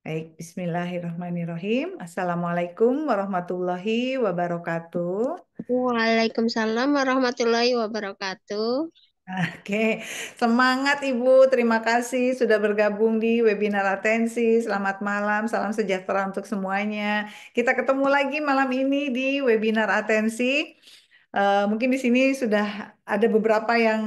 Baik, Bismillahirrahmanirrahim. Assalamualaikum warahmatullahi wabarakatuh. Waalaikumsalam warahmatullahi wabarakatuh. Oke, semangat Ibu. Terima kasih sudah bergabung di webinar atensi. Selamat malam, salam sejahtera untuk semuanya. Kita ketemu lagi malam ini di webinar atensi. Mungkin di sini sudah ada beberapa yang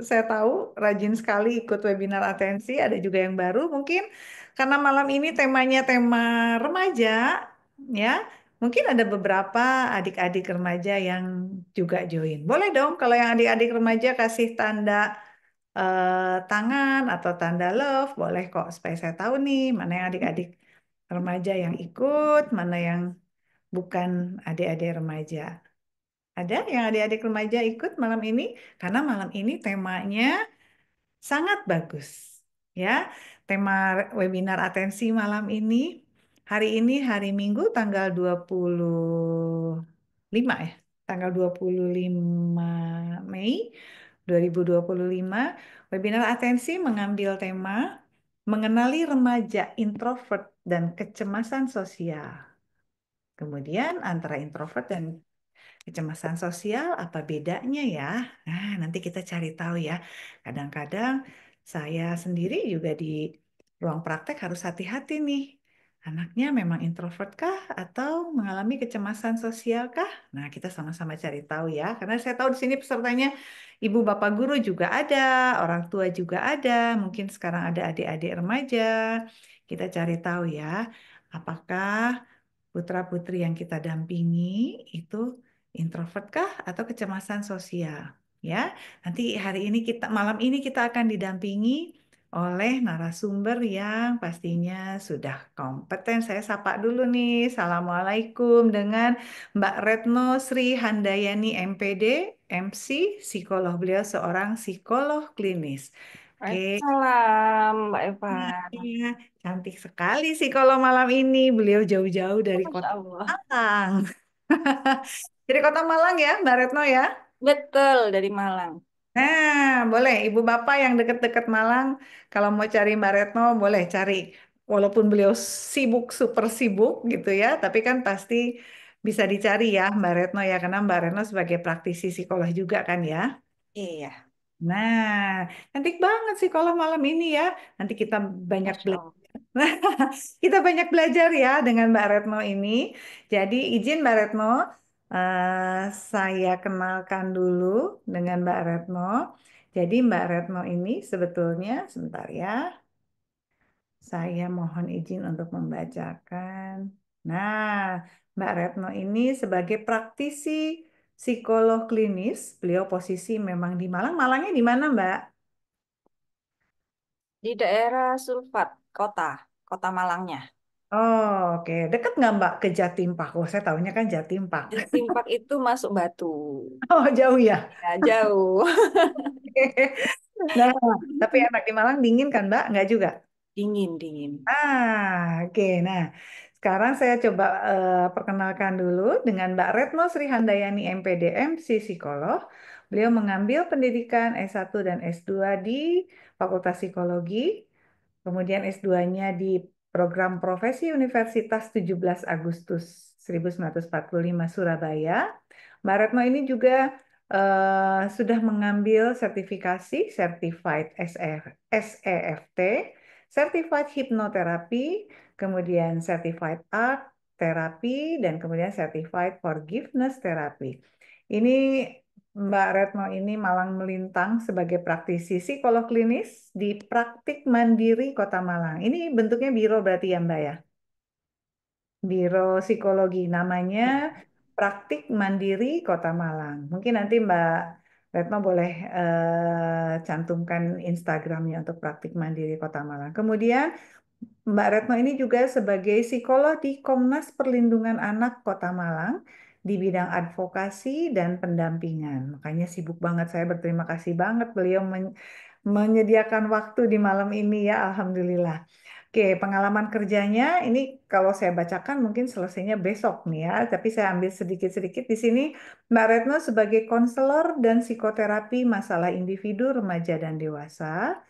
saya tahu rajin sekali ikut webinar atensi. Ada juga yang baru mungkin karena malam ini temanya tema remaja, ya. Mungkin ada beberapa adik-adik remaja yang juga join. Boleh dong kalau yang adik-adik remaja kasih tanda tangan atau tanda love, boleh kok supaya saya tahu nih mana yang adik-adik remaja yang ikut, mana yang bukan adik-adik remaja. Ada yang adik-adik remaja ikut malam ini? Karena malam ini temanya sangat bagus. Ya, tema webinar atensi malam ini, hari ini hari Minggu tanggal 25 ya. Tanggal 25 Mei 2025, webinar atensi mengambil tema mengenali remaja introvert dan kecemasan sosial. Kemudian antara introvert dan kecemasan sosial, apa bedanya ya? Nah, nanti kita cari tahu ya. Kadang-kadang saya sendiri juga di ruang praktek harus hati-hati nih. Anaknya memang introvert kah atau mengalami kecemasan sosial kah? Nah, kita sama-sama cari tahu ya. Karena saya tahu di sini pesertanya ibu bapak guru juga ada, orang tua juga ada, mungkin sekarang ada adik-adik remaja. Kita cari tahu ya, apakah putra-putri yang kita dampingi itu introvert kah atau kecemasan sosial? Ya, nanti hari ini malam ini kita akan didampingi oleh narasumber yang pastinya sudah kompeten. Saya sapa dulu nih. Assalamualaikum dengan Mbak Retno Sri Handayani MPD, MC, psikolog. Beliau seorang psikolog klinis. Oke. Waalaikumsalam, Mbak Eva. Iya, cantik sekali sih kalau malam ini. Beliau jauh-jauh dari Masya kota Allah. Malang. Dari kota Malang ya, Mbak Retno ya. Betul, dari Malang. Nah, boleh Ibu Bapak yang deket-deket Malang, kalau mau cari Mbak Retno, boleh cari. Walaupun beliau sibuk, super sibuk gitu ya, tapi kan pasti bisa dicari ya Mbak Retno ya, karena Mbak Retno sebagai praktisi psikolog juga kan ya. Iya, Nah, cantik banget sih kalau malam ini ya. Nanti kita banyak Masya belajar. Allah. Kita banyak belajar ya dengan Mbak Retno ini. Jadi izin Mbak Retno, saya kenalkan dulu dengan Mbak Retno. Jadi Mbak Retno ini sebetulnya, sebentar ya, saya mohon izin untuk membacakan. Nah, Mbak Retno ini sebagai praktisi psikolog klinis, beliau posisi memang di Malang. Malangnya di mana Mbak? Di daerah Sulfat, kota Malangnya. Oh, oke. Deket nggak Mbak ke Jatim Park? Oh, saya tahunya kan Jatim Park. Di Timpak itu masuk Batu. Oh, jauh ya. Ya, jauh. Nah, tapi enak di Malang dingin kan Mbak? Nggak juga. Dingin, dingin. Oke. Nah, sekarang saya coba perkenalkan dulu dengan Mbak Retno Sri Handayani MPDM, si psikolog. Beliau mengambil pendidikan S1 dan S2 di Fakultas Psikologi. Kemudian S2-nya di Program Profesi Universitas 17 Agustus 1945 Surabaya. Mbak Retno ini juga sudah mengambil sertifikasi Certified SEFT, Certified Hypnotherapy, kemudian Certified Art Therapy, dan kemudian Certified Forgiveness Therapy. Ini Mbak Retno ini malang melintang sebagai praktisi psikolog klinis di Praktik Mandiri Kota Malang. Ini bentuknya biro berarti ya Mbak ya? Biro Psikologi namanya Praktik Mandiri Kota Malang. Mungkin nanti Mbak Retno boleh cantumkan Instagramnya untuk Praktik Mandiri Kota Malang. Kemudian Mbak Retno ini juga sebagai psikolog di Komnas Perlindungan Anak Kota Malang di bidang advokasi dan pendampingan. Makanya sibuk banget. Saya berterima kasih banget beliau menyediakan waktu di malam ini ya, Alhamdulillah. Oke, pengalaman kerjanya ini kalau saya bacakan mungkin selesainya besok nih ya, tapi saya ambil sedikit-sedikit di sini. Mbak Retno sebagai konselor dan psikoterapi masalah individu, remaja, dan dewasa.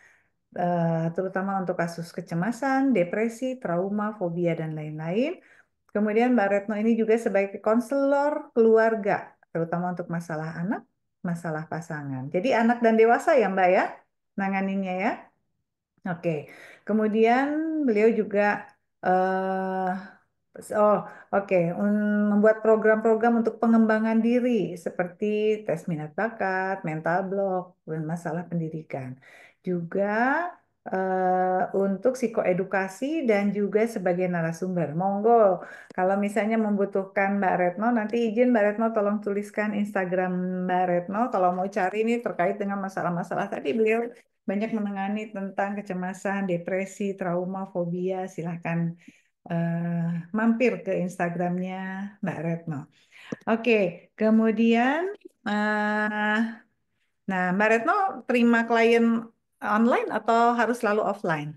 terutama untuk kasus kecemasan, depresi, trauma, fobia, dan lain-lain. Kemudian Mbak Retno ini juga sebagai konselor keluarga, terutama untuk masalah anak, masalah pasangan. Jadi anak dan dewasa ya Mbak ya, nanganinnya ya. Oke, kemudian beliau juga eh oh oke, membuat program-program untuk pengembangan diri seperti tes minat bakat, mental block, dan masalah pendidikan. Juga untuk psikoedukasi dan juga sebagai narasumber. Monggo, kalau misalnya membutuhkan Mbak Retno, nanti izin Mbak Retno tolong tuliskan Instagram Mbak Retno kalau mau cari nih terkait dengan masalah-masalah tadi beliau banyak menangani tentang kecemasan, depresi, trauma, fobia. Silahkan mampir ke Instagramnya Mbak Retno. Oke, kemudian, eh, nah Mbak Retno terima klien online atau harus selalu offline?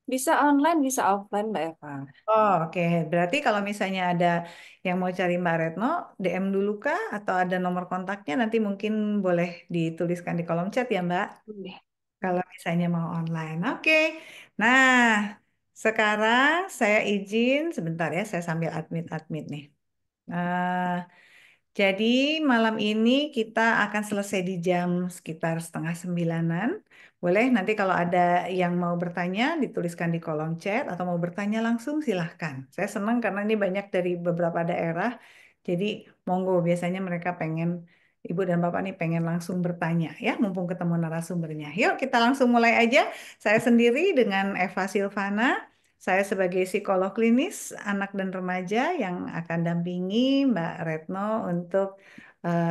Bisa online, bisa offline, Mbak Eva. Oh, oke. Berarti kalau misalnya ada yang mau cari Mbak Retno, DM dulu kah? Atau ada nomor kontaknya nanti mungkin boleh dituliskan di kolom chat ya Mbak? Boleh. Kalau misalnya mau online. Oke. Nah, sekarang saya izin sebentar ya, saya sambil admit-admit nih. Nah, jadi malam ini kita akan selesai di jam sekitar setengah sembilanan. Boleh nanti kalau ada yang mau bertanya dituliskan di kolom chat atau mau bertanya langsung silahkan. Saya senang karena ini banyak dari beberapa daerah. Jadi monggo biasanya mereka pengen Ibu dan Bapak nih pengen langsung bertanya ya, mumpung ketemu narasumbernya. Yuk kita langsung mulai aja. Saya sendiri dengan Eva Silvana. Saya sebagai psikolog klinis anak dan remaja yang akan dampingi Mbak Retno untuk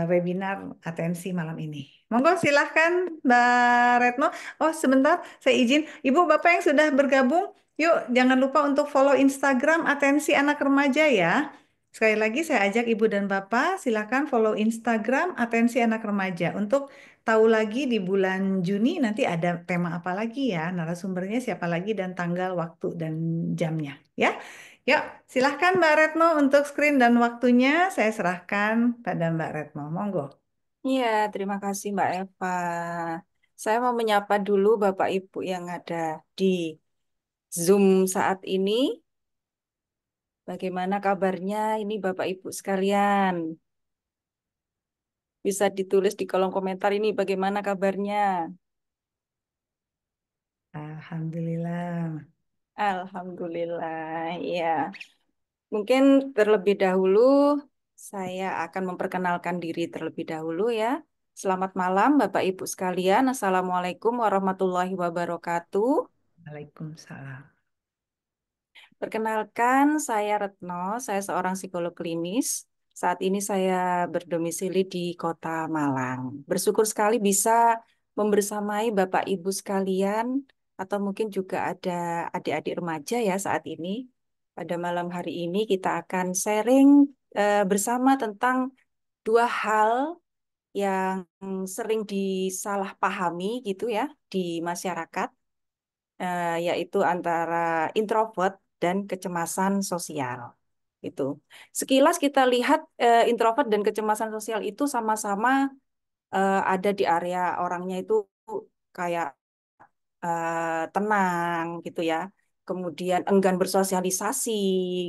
webinar atensi malam ini. Monggo silahkan Mbak Retno. Oh sebentar, saya izin. Ibu Bapak yang sudah bergabung, yuk jangan lupa untuk follow Instagram atensi anak remaja ya. Sekali lagi saya ajak Ibu dan Bapak silahkan follow Instagram atensi anak remaja untuk tahu lagi di bulan Juni nanti ada tema apa lagi ya, narasumbernya siapa lagi dan tanggal, waktu dan jamnya ya. Yuk, silahkan Mbak Retno untuk screen dan waktunya saya serahkan pada Mbak Retno. Monggo. Iya, terima kasih Mbak Eva. Saya mau menyapa dulu Bapak Ibu yang ada di Zoom saat ini. Bagaimana kabarnya ini Bapak Ibu sekalian? Bisa ditulis di kolom komentar ini bagaimana kabarnya. Alhamdulillah. Alhamdulillah, ya. Mungkin terlebih dahulu saya akan memperkenalkan diri terlebih dahulu ya. Selamat malam Bapak Ibu sekalian. Assalamualaikum warahmatullahi wabarakatuh. Waalaikumsalam. Perkenalkan, saya Retno, saya seorang psikolog klinis. Saat ini saya berdomisili di Kota Malang. Bersyukur sekali bisa membersamai Bapak Ibu sekalian, atau mungkin juga ada adik-adik remaja ya saat ini. Pada malam hari ini kita akan sharing bersama tentang dua hal yang sering disalahpahami gitu ya di masyarakat, yaitu antara introvert dan kecemasan sosial. Itu. Sekilas kita lihat introvert dan kecemasan sosial itu sama-sama ada di area orangnya itu kayak tenang gitu ya. Kemudian enggan bersosialisasi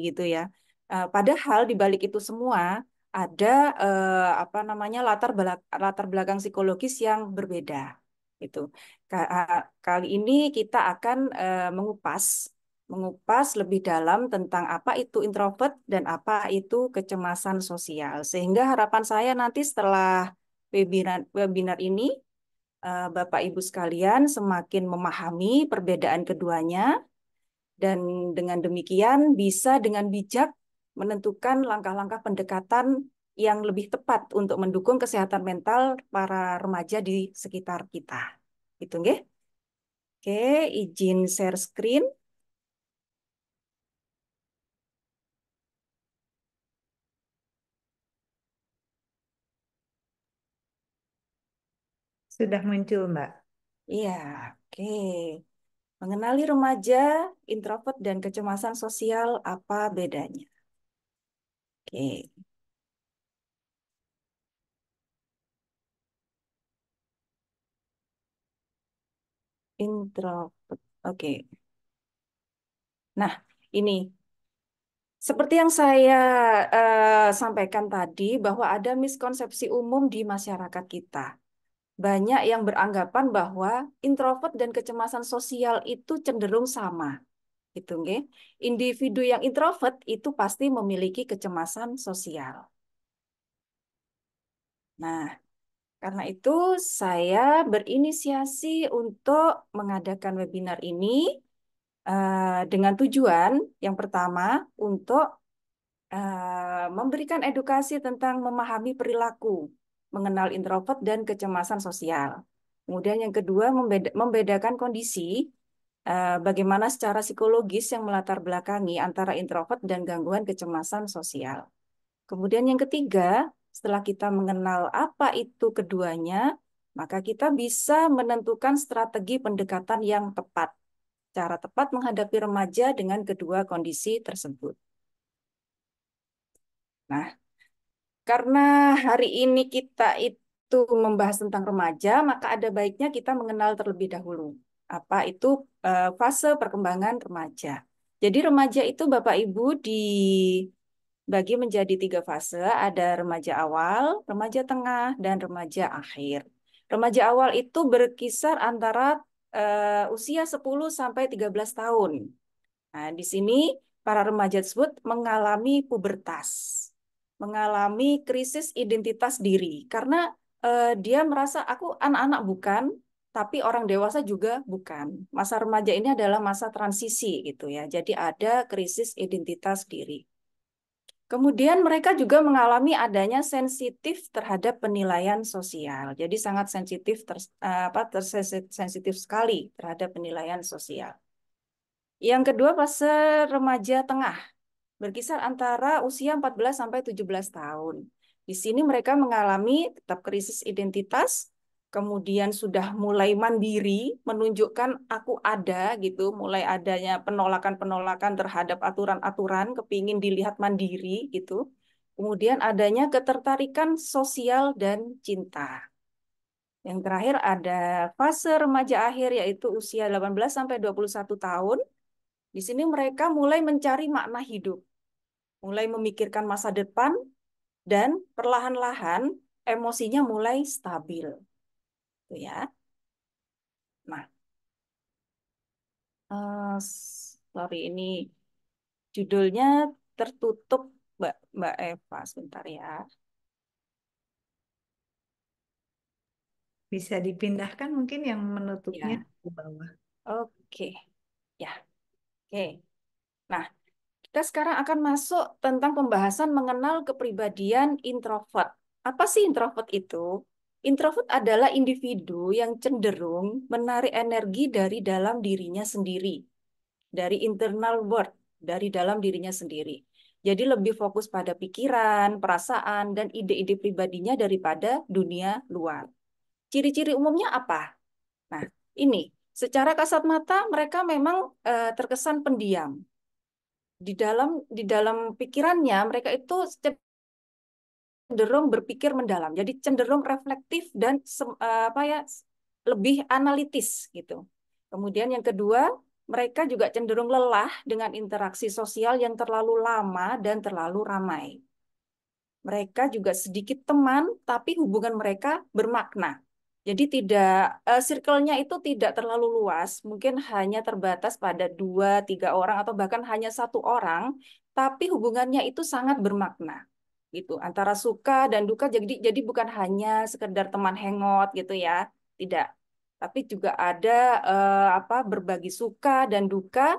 gitu ya. Padahal di balik itu semua ada apa namanya latar belakang psikologis yang berbeda. Itu. Kali ini kita akan mengupas lebih dalam tentang apa itu introvert dan apa itu kecemasan sosial. Sehingga harapan saya nanti setelah webinar ini Bapak Ibu sekalian semakin memahami perbedaan keduanya dan dengan demikian bisa dengan bijak menentukan langkah-langkah pendekatan yang lebih tepat untuk mendukung kesehatan mental para remaja di sekitar kita. Itu nggih. Oke, izin share screen. Sudah muncul, Mbak. Iya, oke. Mengenali remaja, introvert dan kecemasan sosial apa bedanya? Oke. Introvert. Oke. Nah, ini seperti yang saya sampaikan tadi bahwa ada miskonsepsi umum di masyarakat kita. Banyak yang beranggapan bahwa introvert dan kecemasan sosial itu cenderung sama, gitu, nggih. Individu yang introvert itu pasti memiliki kecemasan sosial. Nah, karena itu saya berinisiasi untuk mengadakan webinar ini dengan tujuan yang pertama untuk memberikan edukasi tentang memahami perilaku, mengenal introvert dan kecemasan sosial. Kemudian yang kedua, membedakan kondisi bagaimana secara psikologis yang melatar belakangi antara introvert dan gangguan kecemasan sosial. Kemudian yang ketiga, setelah kita mengenal apa itu keduanya, maka kita bisa menentukan strategi pendekatan yang tepat, cara tepat menghadapi remaja dengan kedua kondisi tersebut. Nah, karena hari ini kita itu membahas tentang remaja, maka ada baiknya kita mengenal terlebih dahulu. Apa itu fase perkembangan remaja. Jadi remaja itu Bapak Ibu dibagi menjadi 3 fase. Ada remaja awal, remaja tengah, dan remaja akhir. Remaja awal itu berkisar antara usia 10 sampai 13 tahun. Nah, di sini para remaja tersebut mengalami pubertas, mengalami krisis identitas diri karena dia merasa aku anak-anak bukan, tapi orang dewasa juga bukan. Masa remaja ini adalah masa transisi gitu ya. Jadi ada krisis identitas diri. Kemudian mereka juga mengalami adanya sensitif terhadap penilaian sosial. Jadi sangat sensitif sensitif sekali terhadap penilaian sosial. Yang kedua fase remaja tengah, berkisar antara usia 14 sampai 17 tahun. Di sini mereka mengalami tetap krisis identitas, kemudian sudah mulai mandiri, menunjukkan aku ada gitu, mulai adanya penolakan-penolakan terhadap aturan-aturan, kepingin dilihat mandiri gitu. Kemudian adanya ketertarikan sosial dan cinta. Yang terakhir ada fase remaja akhir yaitu usia 18 sampai 21 tahun. Di sini mereka mulai mencari makna hidup, mulai memikirkan masa depan, dan perlahan-lahan emosinya mulai stabil. Tuh ya. Nah, sorry ini judulnya tertutup, Mbak Eva. Sebentar ya. Bisa dipindahkan mungkin yang menutupnya Ya, ke bawah. oke. Ya, oke. Nah, kita sekarang akan masuk tentang pembahasan mengenal kepribadian introvert. Apa sih introvert itu? Introvert adalah individu yang cenderung menarik energi dari dalam dirinya sendiri, dari internal world, dari dalam dirinya sendiri. Jadi lebih fokus pada pikiran, perasaan, dan ide-ide pribadinya daripada dunia luar. Ciri-ciri umumnya apa? Nah, ini secara kasat mata mereka memang terkesan pendiam. Di dalam pikirannya mereka itu cenderung berpikir mendalam, jadi cenderung reflektif dan apa ya lebih analitis gitu. Kemudian yang kedua, mereka juga cenderung lelah dengan interaksi sosial yang terlalu lama dan terlalu ramai. Mereka juga sedikit teman, tapi hubungan mereka bermakna. Jadi tidak circle-nya itu tidak terlalu luas, mungkin hanya terbatas pada 2, 3 orang atau bahkan hanya 1 orang, tapi hubungannya itu sangat bermakna gitu antara suka dan duka. Jadi bukan hanya sekedar teman hangout gitu ya, tidak. Tapi juga ada berbagi suka dan duka.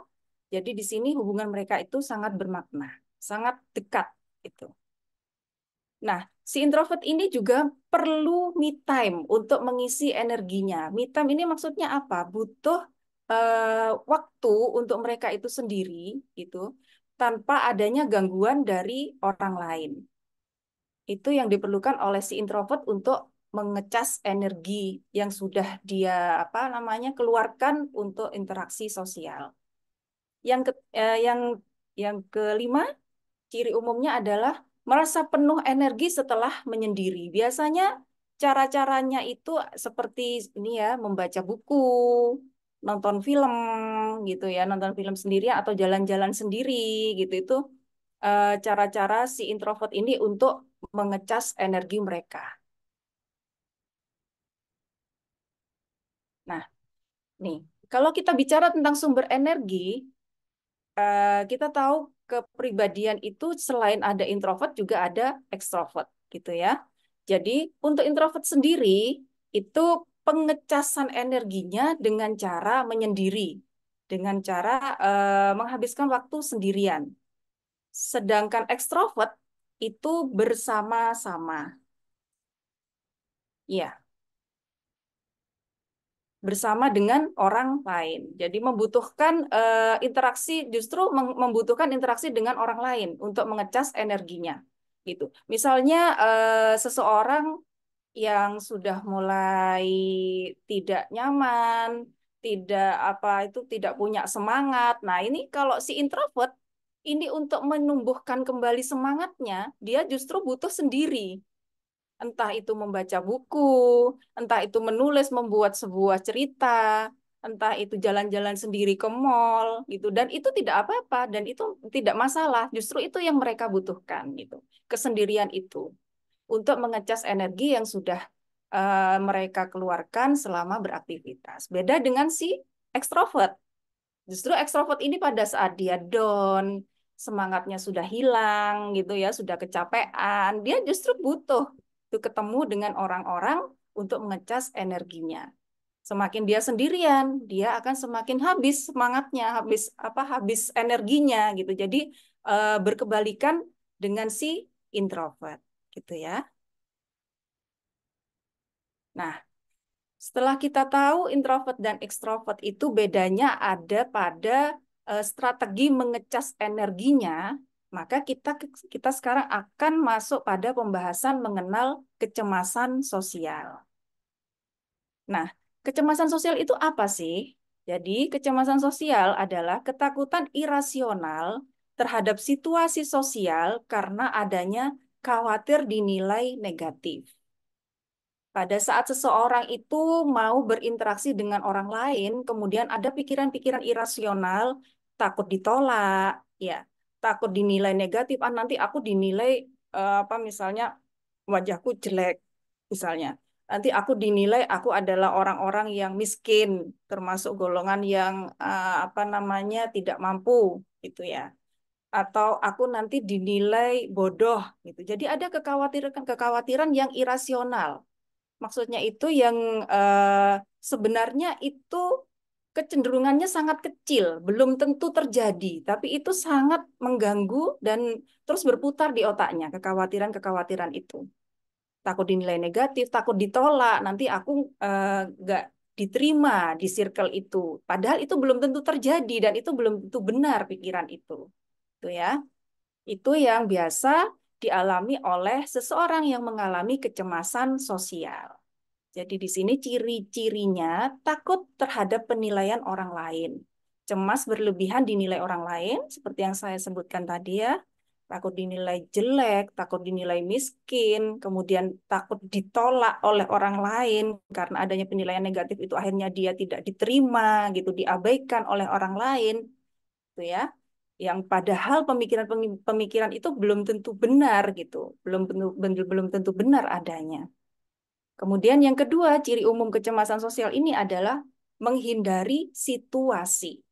Jadi di sini hubungan mereka itu sangat bermakna, sangat dekat itu. Nah, si introvert ini juga perlu me time untuk mengisi energinya. Me time ini maksudnya apa? Butuh waktu untuk mereka itu sendiri, gitu, tanpa adanya gangguan dari orang lain. Itu yang diperlukan oleh si introvert untuk mengecas energi yang sudah dia keluarkan untuk interaksi sosial. Yang ke, eh, yang kelima, ciri umumnya adalah merasa penuh energi setelah menyendiri. Biasanya cara-caranya itu seperti ini ya, membaca buku, nonton film gitu ya, nonton film sendiri atau jalan-jalan sendiri gitu. Itu cara-cara si introvert ini untuk mengecas energi mereka. Nah, nih, kalau kita bicara tentang sumber energi, kita tahu kepribadian itu selain ada introvert juga ada ekstrovert gitu ya. Jadi untuk introvert sendiri itu pengecasan energinya dengan cara menyendiri, dengan cara menghabiskan waktu sendirian. Sedangkan ekstrovert itu bersama-sama. Ya, bersama dengan orang lain. Jadi membutuhkan interaksi, justru membutuhkan interaksi dengan orang lain untuk mengecas energinya. Gitu. Misalnya seseorang yang sudah mulai tidak nyaman, tidak apa itu tidak punya semangat. Nah, ini kalau si introvert ini untuk menumbuhkan kembali semangatnya, dia justru butuh sendiri. Entah itu membaca buku, entah itu menulis, membuat sebuah cerita, entah itu jalan-jalan sendiri ke mall gitu. Dan itu tidak apa-apa dan itu tidak masalah. Justru itu yang mereka butuhkan gitu. Kesendirian itu untuk mengecas energi yang sudah mereka keluarkan selama beraktivitas. Beda dengan si ekstrovert. Justru ekstrovert ini pada saat dia down, semangatnya sudah hilang gitu ya, sudah kecapean, dia justru butuh tuh ketemu dengan orang-orang untuk mengecas energinya. Semakin dia sendirian, dia akan semakin habis semangatnya, habis energinya gitu. Jadi berkebalikan dengan si introvert gitu ya. Nah, setelah kita tahu introvert dan ekstrovert itu bedanya ada pada strategi mengecas energinya, maka kita sekarang akan masuk pada pembahasan mengenal kecemasan sosial. Nah, kecemasan sosial itu apa sih? Jadi, kecemasan sosial adalah ketakutan irasional terhadap situasi sosial karena adanya khawatir dinilai negatif. Pada saat seseorang itu mau berinteraksi dengan orang lain, kemudian ada pikiran-pikiran irasional, takut ditolak, ya, takut dinilai negatif, nanti aku dinilai apa misalnya wajahku jelek, misalnya. Nanti aku dinilai aku adalah orang-orang yang miskin, termasuk golongan yang apa namanya tidak mampu, gitu ya. Atau aku nanti dinilai bodoh, gitu. Jadi ada kekhawatiran-kekhawatiran yang irasional. Maksudnya itu yang sebenarnya itu kecenderungannya sangat kecil, belum tentu terjadi, tapi itu sangat mengganggu dan terus berputar di otaknya, kekhawatiran-kekhawatiran itu. Takut dinilai negatif, takut ditolak, nanti aku nggak diterima di circle itu. Padahal itu belum tentu terjadi dan itu belum tentu benar pikiran itu. Itu ya. Itu yang biasa dialami oleh seseorang yang mengalami kecemasan sosial. Jadi di sini ciri-cirinya takut terhadap penilaian orang lain. Cemas berlebihan dinilai orang lain, seperti yang saya sebutkan tadi ya. Takut dinilai jelek, takut dinilai miskin, kemudian takut ditolak oleh orang lain karena adanya penilaian negatif itu akhirnya dia tidak diterima gitu, diabaikan oleh orang lain, gitu ya. Yang padahal pemikiran-pemikiran itu belum tentu benar gitu, belum tentu benar adanya. Kemudian yang kedua, ciri umum kecemasan sosial ini adalah menghindari situasi,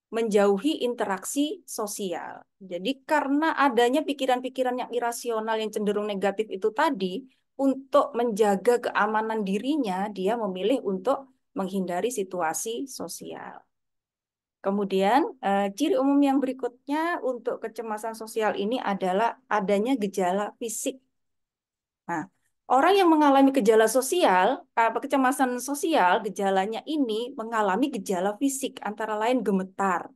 menjauhi interaksi sosial. Jadi karena adanya pikiran-pikiran yang irasional yang cenderung negatif itu tadi, untuk menjaga keamanan dirinya, dia memilih untuk menghindari situasi sosial. Kemudian, ciri umum yang berikutnya untuk kecemasan sosial ini adalah adanya gejala fisik. Nah, orang yang mengalami gejala sosial, kecemasan sosial, gejalanya ini mengalami gejala fisik, antara lain gemetar,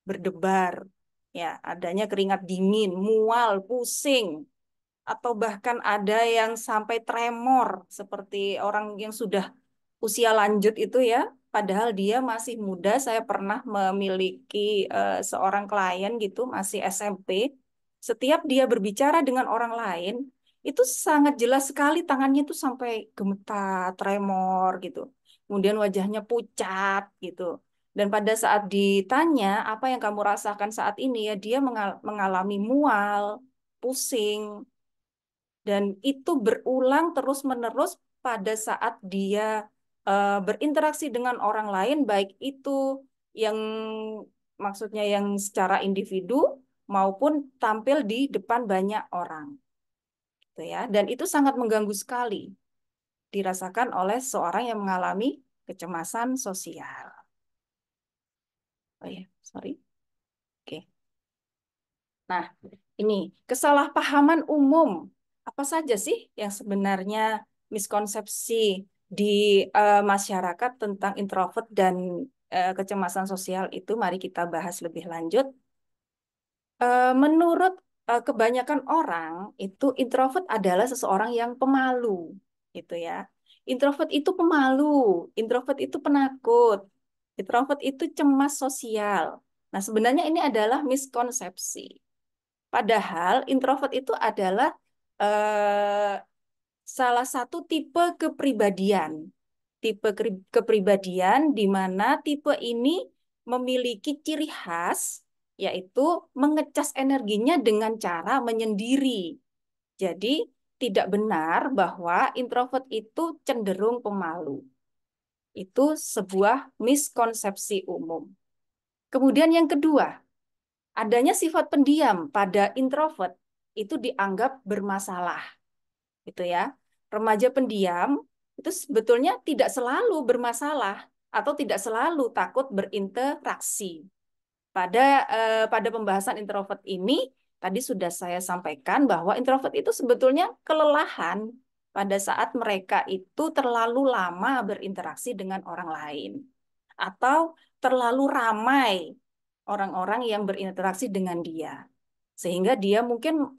berdebar, ya, adanya keringat dingin, mual, pusing, atau bahkan ada yang sampai tremor, seperti orang yang sudah usia lanjut itu ya, padahal dia masih muda. Saya pernah memiliki seorang klien gitu, masih SMP. Setiap dia berbicara dengan orang lain, itu sangat jelas sekali tangannya itu sampai gemetar, tremor gitu. kemudian wajahnya pucat gitu. Dan pada saat ditanya apa yang kamu rasakan saat ini ya dia mengalami mual, pusing, dan itu berulang terus-menerus pada saat dia berinteraksi dengan orang lain, baik itu yang maksudnya yang secara individu maupun tampil di depan banyak orang, gitu ya. Dan itu sangat mengganggu sekali dirasakan oleh seorang yang mengalami kecemasan sosial. Oh ya, sorry. Oke. Nah, ini kesalahpahaman umum. Apa saja sih yang sebenarnya miskonsepsi di masyarakat tentang introvert dan kecemasan sosial itu? Mari kita bahas lebih lanjut. Menurut kebanyakan orang, itu introvert adalah seseorang yang pemalu, gitu ya. Introvert itu pemalu, introvert itu penakut, introvert itu cemas sosial. Nah, sebenarnya ini adalah miskonsepsi. Padahal introvert itu adalah eh, salah satu tipe kepribadian. Tipe kepribadian di mana tipe ini memiliki ciri khas, yaitu mengecas energinya dengan cara menyendiri. Jadi, tidak benar bahwa introvert itu cenderung pemalu. Itu sebuah miskonsepsi umum. Kemudian yang kedua, adanya sifat pendiam pada introvert itu dianggap bermasalah, gitu ya. Remaja pendiam itu sebetulnya tidak selalu bermasalah atau tidak selalu takut berinteraksi. Pada pembahasan introvert ini tadi sudah saya sampaikan bahwa introvert itu sebetulnya kelelahan pada saat mereka itu terlalu lama berinteraksi dengan orang lain atau terlalu ramai orang-orang yang berinteraksi dengan dia. Sehingga dia mungkin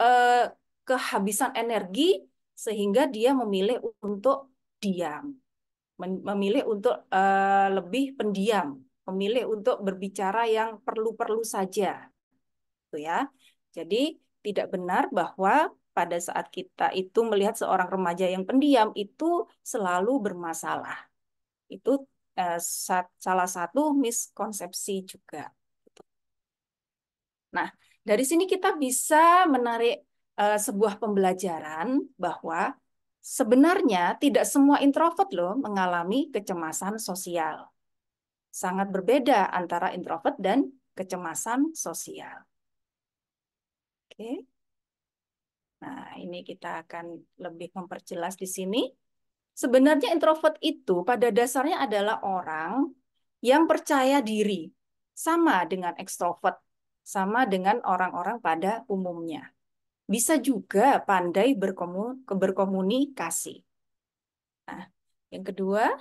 kehabisan energi sehingga dia memilih untuk diam, memilih untuk lebih pendiam, memilih untuk berbicara yang perlu-perlu saja, gitu ya. Jadi tidak benar bahwa pada saat kita itu melihat seorang remaja yang pendiam itu selalu bermasalah. Itu salah satu miskonsepsi juga. Nah, dari sini kita bisa menarik sebuah pembelajaran bahwa sebenarnya tidak semua introvert loh mengalami kecemasan sosial. Sangat berbeda antara introvert dan kecemasan sosial. Oke. Nah, ini kita akan lebih memperjelas di sini. Sebenarnya introvert itu pada dasarnya adalah orang yang percaya diri, sama dengan ekstrovert, sama dengan orang-orang pada umumnya. Bisa juga pandai berkomunikasi. Nah, yang kedua,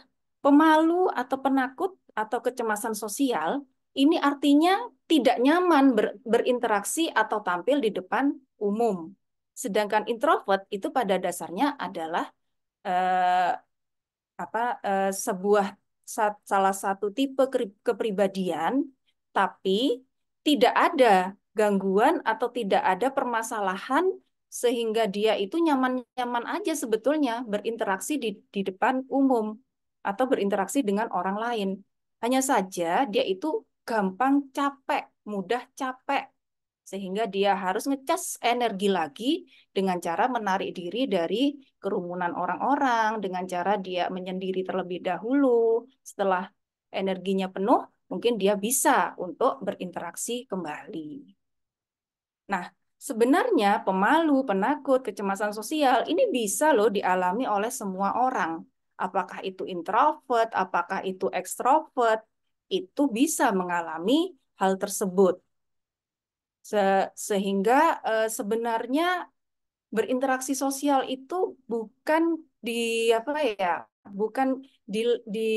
pemalu atau penakut atau kecemasan sosial, ini artinya tidak nyaman berinteraksi atau tampil di depan umum. Sedangkan introvert itu pada dasarnya adalah eh, sebuah salah satu tipe kepribadian, tapi tidak ada gangguan atau tidak ada permasalahan sehingga dia itu nyaman-nyaman aja sebetulnya berinteraksi di depan umum atau berinteraksi dengan orang lain. Hanya saja dia itu gampang capek, mudah capek, sehingga dia harus ngecas energi lagi dengan cara menarik diri dari kerumunan orang-orang, dengan cara dia menyendiri terlebih dahulu. Setelah energinya penuh, mungkin dia bisa untuk berinteraksi kembali. Nah, sebenarnya pemalu, penakut, kecemasan sosial ini bisa loh dialami oleh semua orang. Apakah itu introvert, apakah itu ekstrovert, itu bisa mengalami hal tersebut. Sehingga sebenarnya berinteraksi sosial itu bukan di apa ya, bukan di di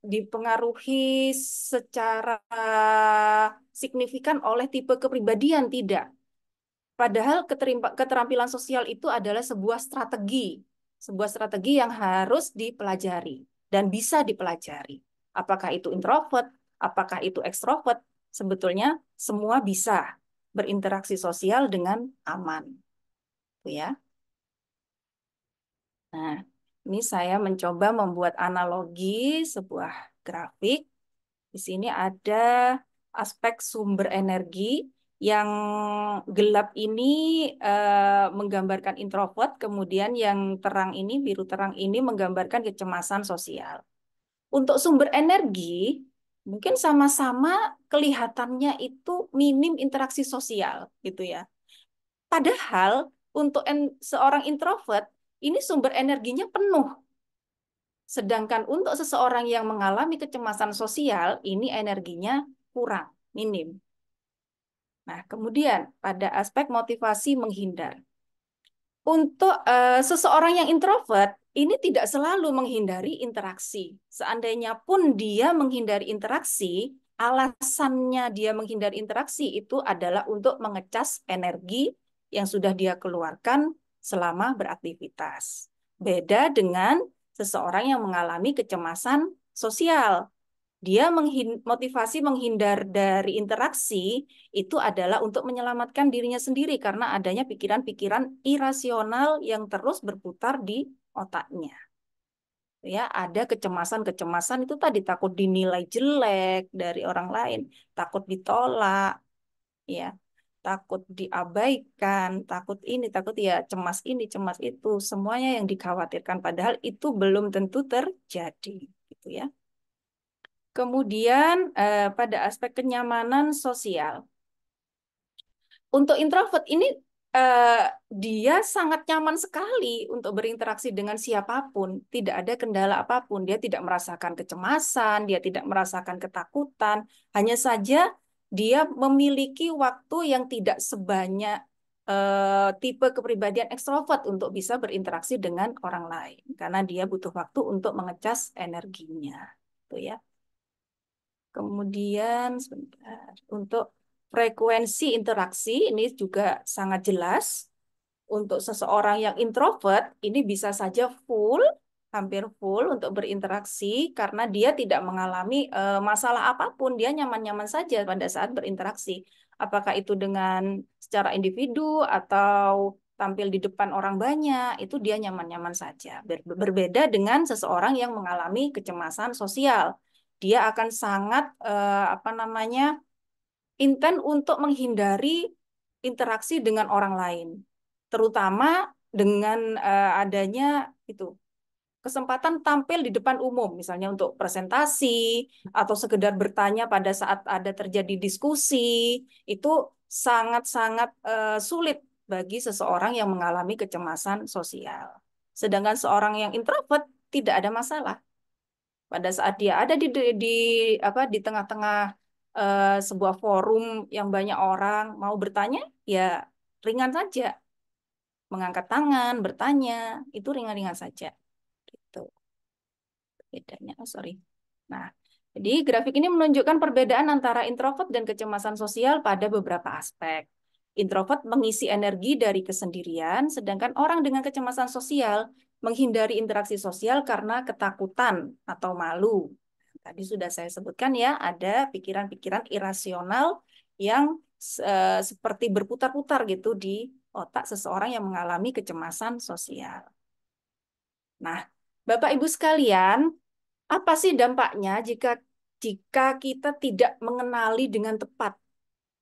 dipengaruhi secara signifikan oleh tipe kepribadian, tidak. Padahal keterampilan sosial itu adalah sebuah strategi yang harus dipelajari dan bisa dipelajari. Apakah itu introvert, apakah itu ekstrovert, sebetulnya semua bisa berinteraksi sosial dengan aman, gitu ya. Nah, Ini saya mencoba membuat analogi sebuah grafik. Di sini ada aspek sumber energi yang gelap ini menggambarkan introvert, kemudian yang terang ini, biru terang ini menggambarkan kecemasan sosial. Untuk sumber energi, mungkin sama-sama kelihatannya itu minim interaksi sosial, gitu ya. Padahal untuk seorang introvert, ini sumber energinya penuh. Sedangkan untuk seseorang yang mengalami kecemasan sosial, ini energinya kurang, minim. Nah, kemudian pada aspek motivasi menghindar. Untuk seseorang yang introvert, ini tidak selalu menghindari interaksi. Seandainya pun dia menghindari interaksi, alasannya dia menghindari interaksi itu adalah untuk mengecas energi yang sudah dia keluarkan selama beraktivitas. Beda dengan seseorang yang mengalami kecemasan sosial. Dia motivasi menghindar dari interaksi itu adalah untuk menyelamatkan dirinya sendiri karena adanya pikiran-pikiran irasional yang terus berputar di otaknya. Ya, ada kecemasan-kecemasan itu tadi takut dinilai jelek dari orang lain, takut ditolak, ya, takut diabaikan, takut ini, takut ya, cemas ini, cemas itu, semuanya yang dikhawatirkan padahal itu belum tentu terjadi, gitu ya. Kemudian pada aspek kenyamanan sosial. Untuk introvert ini eh, dia sangat nyaman sekali untuk berinteraksi dengan siapapun. Tidak ada kendala apapun. Dia tidak merasakan kecemasan, dia tidak merasakan ketakutan. Hanya saja dia memiliki waktu yang tidak sebanyak tipe kepribadian ekstrovert untuk bisa berinteraksi dengan orang lain. Karena dia butuh waktu untuk mengecas energinya. Itu ya. Kemudian sebentar, untuk frekuensi interaksi ini juga sangat jelas. Untuk seseorang yang introvert, ini bisa saja full, hampir full untuk berinteraksi karena dia tidak mengalami masalah apapun. Dia nyaman-nyaman saja pada saat berinteraksi. Apakah itu dengan secara individu atau tampil di depan orang banyak, itu dia nyaman-nyaman saja. Berbeda dengan seseorang yang mengalami kecemasan sosial. Dia akan sangat apa namanya intens untuk menghindari interaksi dengan orang lain, terutama dengan adanya itu kesempatan tampil di depan umum, misalnya untuk presentasi atau sekedar bertanya pada saat ada terjadi diskusi, itu sangat-sangat sulit bagi seseorang yang mengalami kecemasan sosial. Sedangkan seorang yang introvert tidak ada masalah. Pada saat dia ada di apa di tengah-tengah sebuah forum yang banyak orang mau bertanya, ya ringan saja, mengangkat tangan, bertanya, itu ringan-ringan saja. Gitu bedanya. Oh, sorry. Nah, jadi grafik ini menunjukkan perbedaan antara introvert dan kecemasan sosial pada beberapa aspek. Introvert mengisi energi dari kesendirian, sedangkan orang dengan kecemasan sosial menghindari interaksi sosial karena ketakutan atau malu. Tadi sudah saya sebutkan ya, ada pikiran-pikiran irasional yang seperti berputar-putar gitu di otak seseorang yang mengalami kecemasan sosial. Nah, Bapak Ibu sekalian, apa sih dampaknya jika jika kita tidak mengenali dengan tepat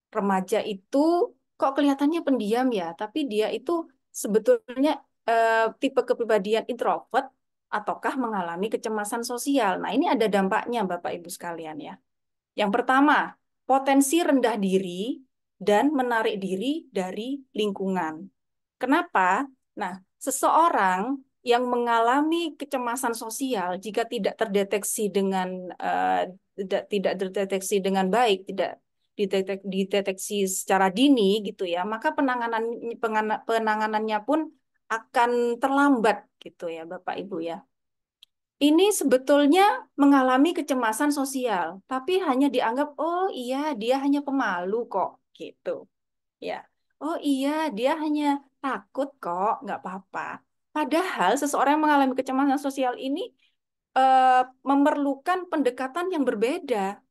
remaja itu kok kelihatannya pendiam ya, tapi dia itu sebetulnya tipe kepribadian introvert ataukah mengalami kecemasan sosial. Nah, ini ada dampaknya Bapak Ibu sekalian ya. Yang pertama, potensi rendah diri dan menarik diri dari lingkungan. Kenapa? Nah, seseorang yang mengalami kecemasan sosial jika tidak terdeteksi dengan tidak terdeteksi dengan baik, tidak dideteksi secara dini gitu ya, maka penanganannya pun akan terlambat gitu ya, Bapak Ibu ya. Ini sebetulnya mengalami kecemasan sosial, tapi hanya dianggap, oh iya dia hanya pemalu kok, gitu. Ya, oh iya dia hanya takut kok, nggak apa-apa. Padahal seseorang yang mengalami kecemasan sosial ini eh, memerlukan pendekatan yang berbeda,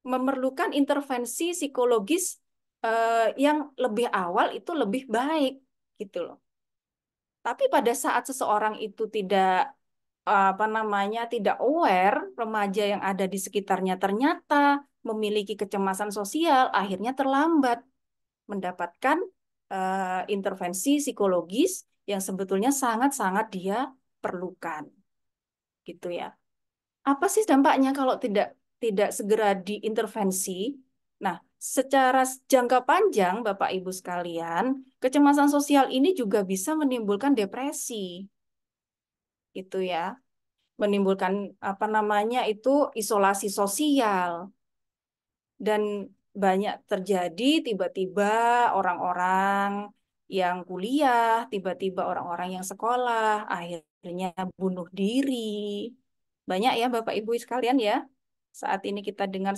memerlukan intervensi psikologis yang lebih awal itu lebih baik, gitu loh. Tapi pada saat seseorang itu tidak tidak aware, remaja yang ada di sekitarnya ternyata memiliki kecemasan sosial, akhirnya terlambat mendapatkan intervensi psikologis yang sebetulnya sangat-sangat dia perlukan, gitu ya. Apa sih dampaknya kalau tidak tidak segera diintervensi? Nah, secara jangka panjang, Bapak Ibu sekalian, kecemasan sosial ini juga bisa menimbulkan depresi, gitu ya. Menimbulkan itu isolasi sosial. Dan banyak terjadi tiba-tiba orang-orang yang kuliah, tiba-tiba orang-orang yang sekolah, akhirnya bunuh diri. Banyak ya Bapak Ibu sekalian ya. Saat ini kita dengar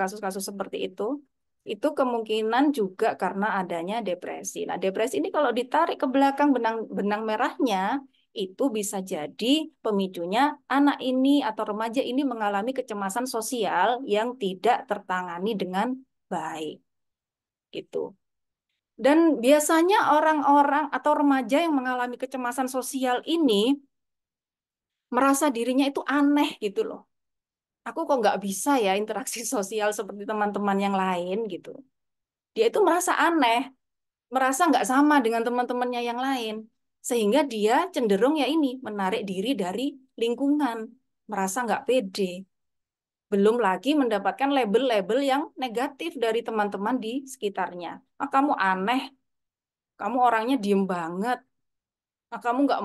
kasus-kasus seperti itu. Itu kemungkinan juga karena adanya depresi. Nah, depresi ini kalau ditarik ke belakang benang merahnya, itu bisa jadi pemicunya anak ini atau remaja ini mengalami kecemasan sosial yang tidak tertangani dengan baik. Gitu. Dan biasanya orang-orang atau remaja yang mengalami kecemasan sosial ini merasa dirinya itu aneh gitu loh. Aku kok nggak bisa ya interaksi sosial seperti teman-teman yang lain gitu. Dia itu merasa aneh, merasa nggak sama dengan teman-temannya yang lain. Sehingga dia cenderung ya ini, menarik diri dari lingkungan, merasa nggak pede. Belum lagi mendapatkan label-label yang negatif dari teman-teman di sekitarnya. Ah, kamu aneh, kamu orangnya diem banget, ah, kamu nggak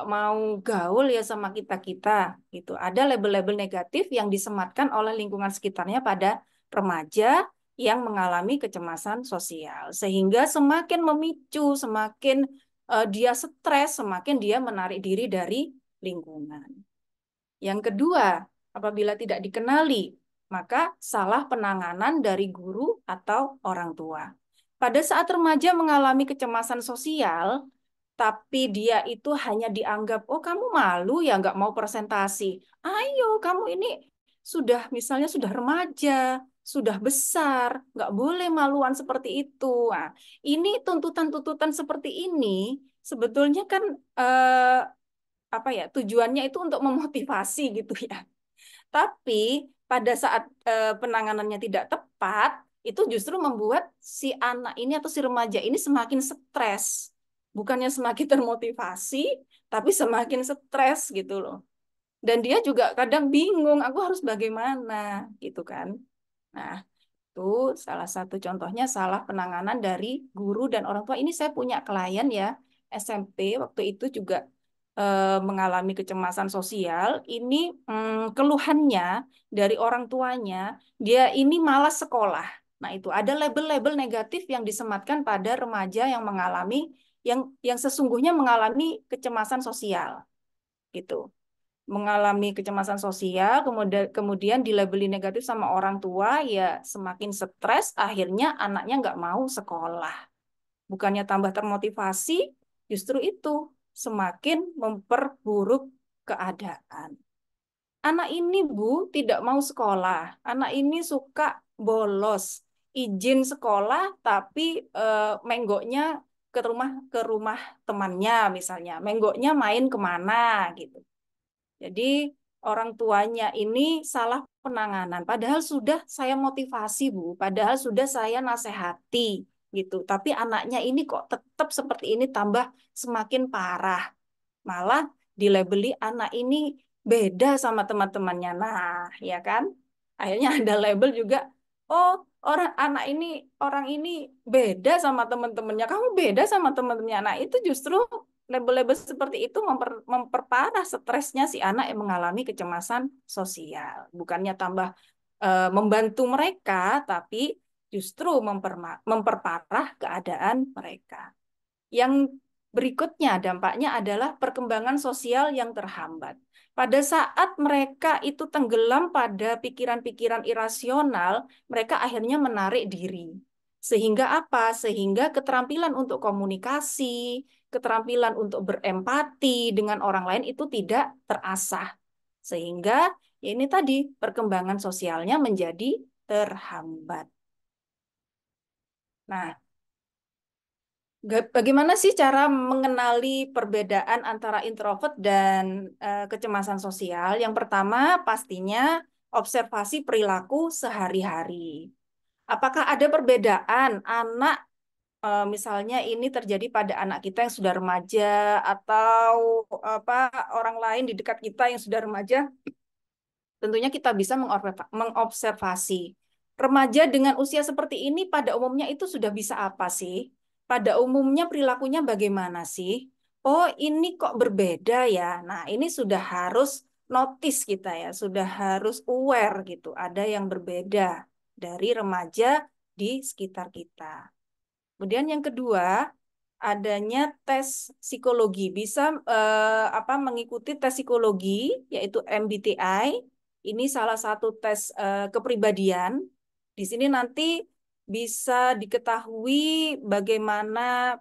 mau gaul ya sama kita-kita. Gitu. Ada label-label negatif yang disematkan oleh lingkungan sekitarnya pada remaja yang mengalami kecemasan sosial. Sehingga semakin memicu, semakin dia stres, semakin dia menarik diri dari lingkungan. Yang kedua, apabila tidak dikenali, maka salah penanganan dari guru atau orang tua. Pada saat remaja mengalami kecemasan sosial, tapi dia itu hanya dianggap, oh kamu malu ya nggak mau presentasi. Ayo, kamu ini sudah misalnya sudah remaja, sudah besar, nggak boleh maluan seperti itu. Nah, ini tuntutan-tuntutan seperti ini sebetulnya kan eh, tujuannya itu untuk memotivasi gitu ya. Tapi pada saat penanganannya tidak tepat, itu justru membuat si anak ini atau si remaja ini semakin stres. Bukannya semakin termotivasi, tapi semakin stres gitu loh. Dan dia juga kadang bingung, aku harus bagaimana gitu kan. Nah, itu salah satu contohnya salah penanganan dari guru dan orang tua. Ini saya punya klien ya, SMP waktu itu juga mengalami kecemasan sosial. Ini keluhannya dari orang tuanya, dia ini malas sekolah. Nah, itu ada label-label negatif yang disematkan pada remaja yang mengalami yang sesungguhnya mengalami kecemasan sosial gitu, mengalami kecemasan sosial, kemudian dilabeli negatif sama orang tua, ya semakin stres, akhirnya anaknya nggak mau sekolah. Bukannya tambah termotivasi, justru itu semakin memperburuk keadaan. Anak ini, Bu, tidak mau sekolah. Anak ini suka bolos, izin sekolah, tapi menggoknya ke rumah temannya misalnya, menggoknya main kemana gitu. Jadi orang tuanya ini salah penanganan. Padahal sudah saya motivasi, Bu. Padahal sudah saya nasehati gitu. Tapi anaknya ini kok tetap seperti ini tambah semakin parah. Malah dilabeli anak ini beda sama teman-temannya. Nah, ya kan? Akhirnya ada label juga. Oh, orang ini beda sama teman-temannya. Kamu beda sama teman-temannya. Nah, itu justru label-label seperti itu memperparah stresnya si anak yang mengalami kecemasan sosial. Bukannya tambah membantu mereka, tapi justru memperparah keadaan mereka. Yang berikutnya dampaknya adalah perkembangan sosial yang terhambat. Pada saat mereka itu tenggelam pada pikiran-pikiran irasional, mereka akhirnya menarik diri. Sehingga apa? Sehingga keterampilan untuk komunikasi, keterampilan untuk berempati dengan orang lain itu tidak terasah. Sehingga ya ini tadi perkembangan sosialnya menjadi terhambat. Nah, Bagaimana sih cara mengenali perbedaan antara introvert dan kecemasan sosial? Yang pertama, pastinya observasi perilaku sehari-hari. Apakah ada perbedaan anak, misalnya ini terjadi pada anak kita yang sudah remaja atau apa orang lain di dekat kita yang sudah remaja? Tentunya kita bisa mengobservasi. Remaja dengan usia seperti ini pada umumnya itu sudah bisa apa sih? Pada umumnya perilakunya bagaimana sih? Oh, ini kok berbeda ya. Nah, ini sudah harus notice kita ya, sudah harus aware gitu. Ada yang berbeda dari remaja di sekitar kita. Kemudian yang kedua, adanya tes psikologi. Bisa mengikuti tes psikologi yaitu MBTI. Ini salah satu tes kepribadian. Di sini nanti bisa diketahui bagaimana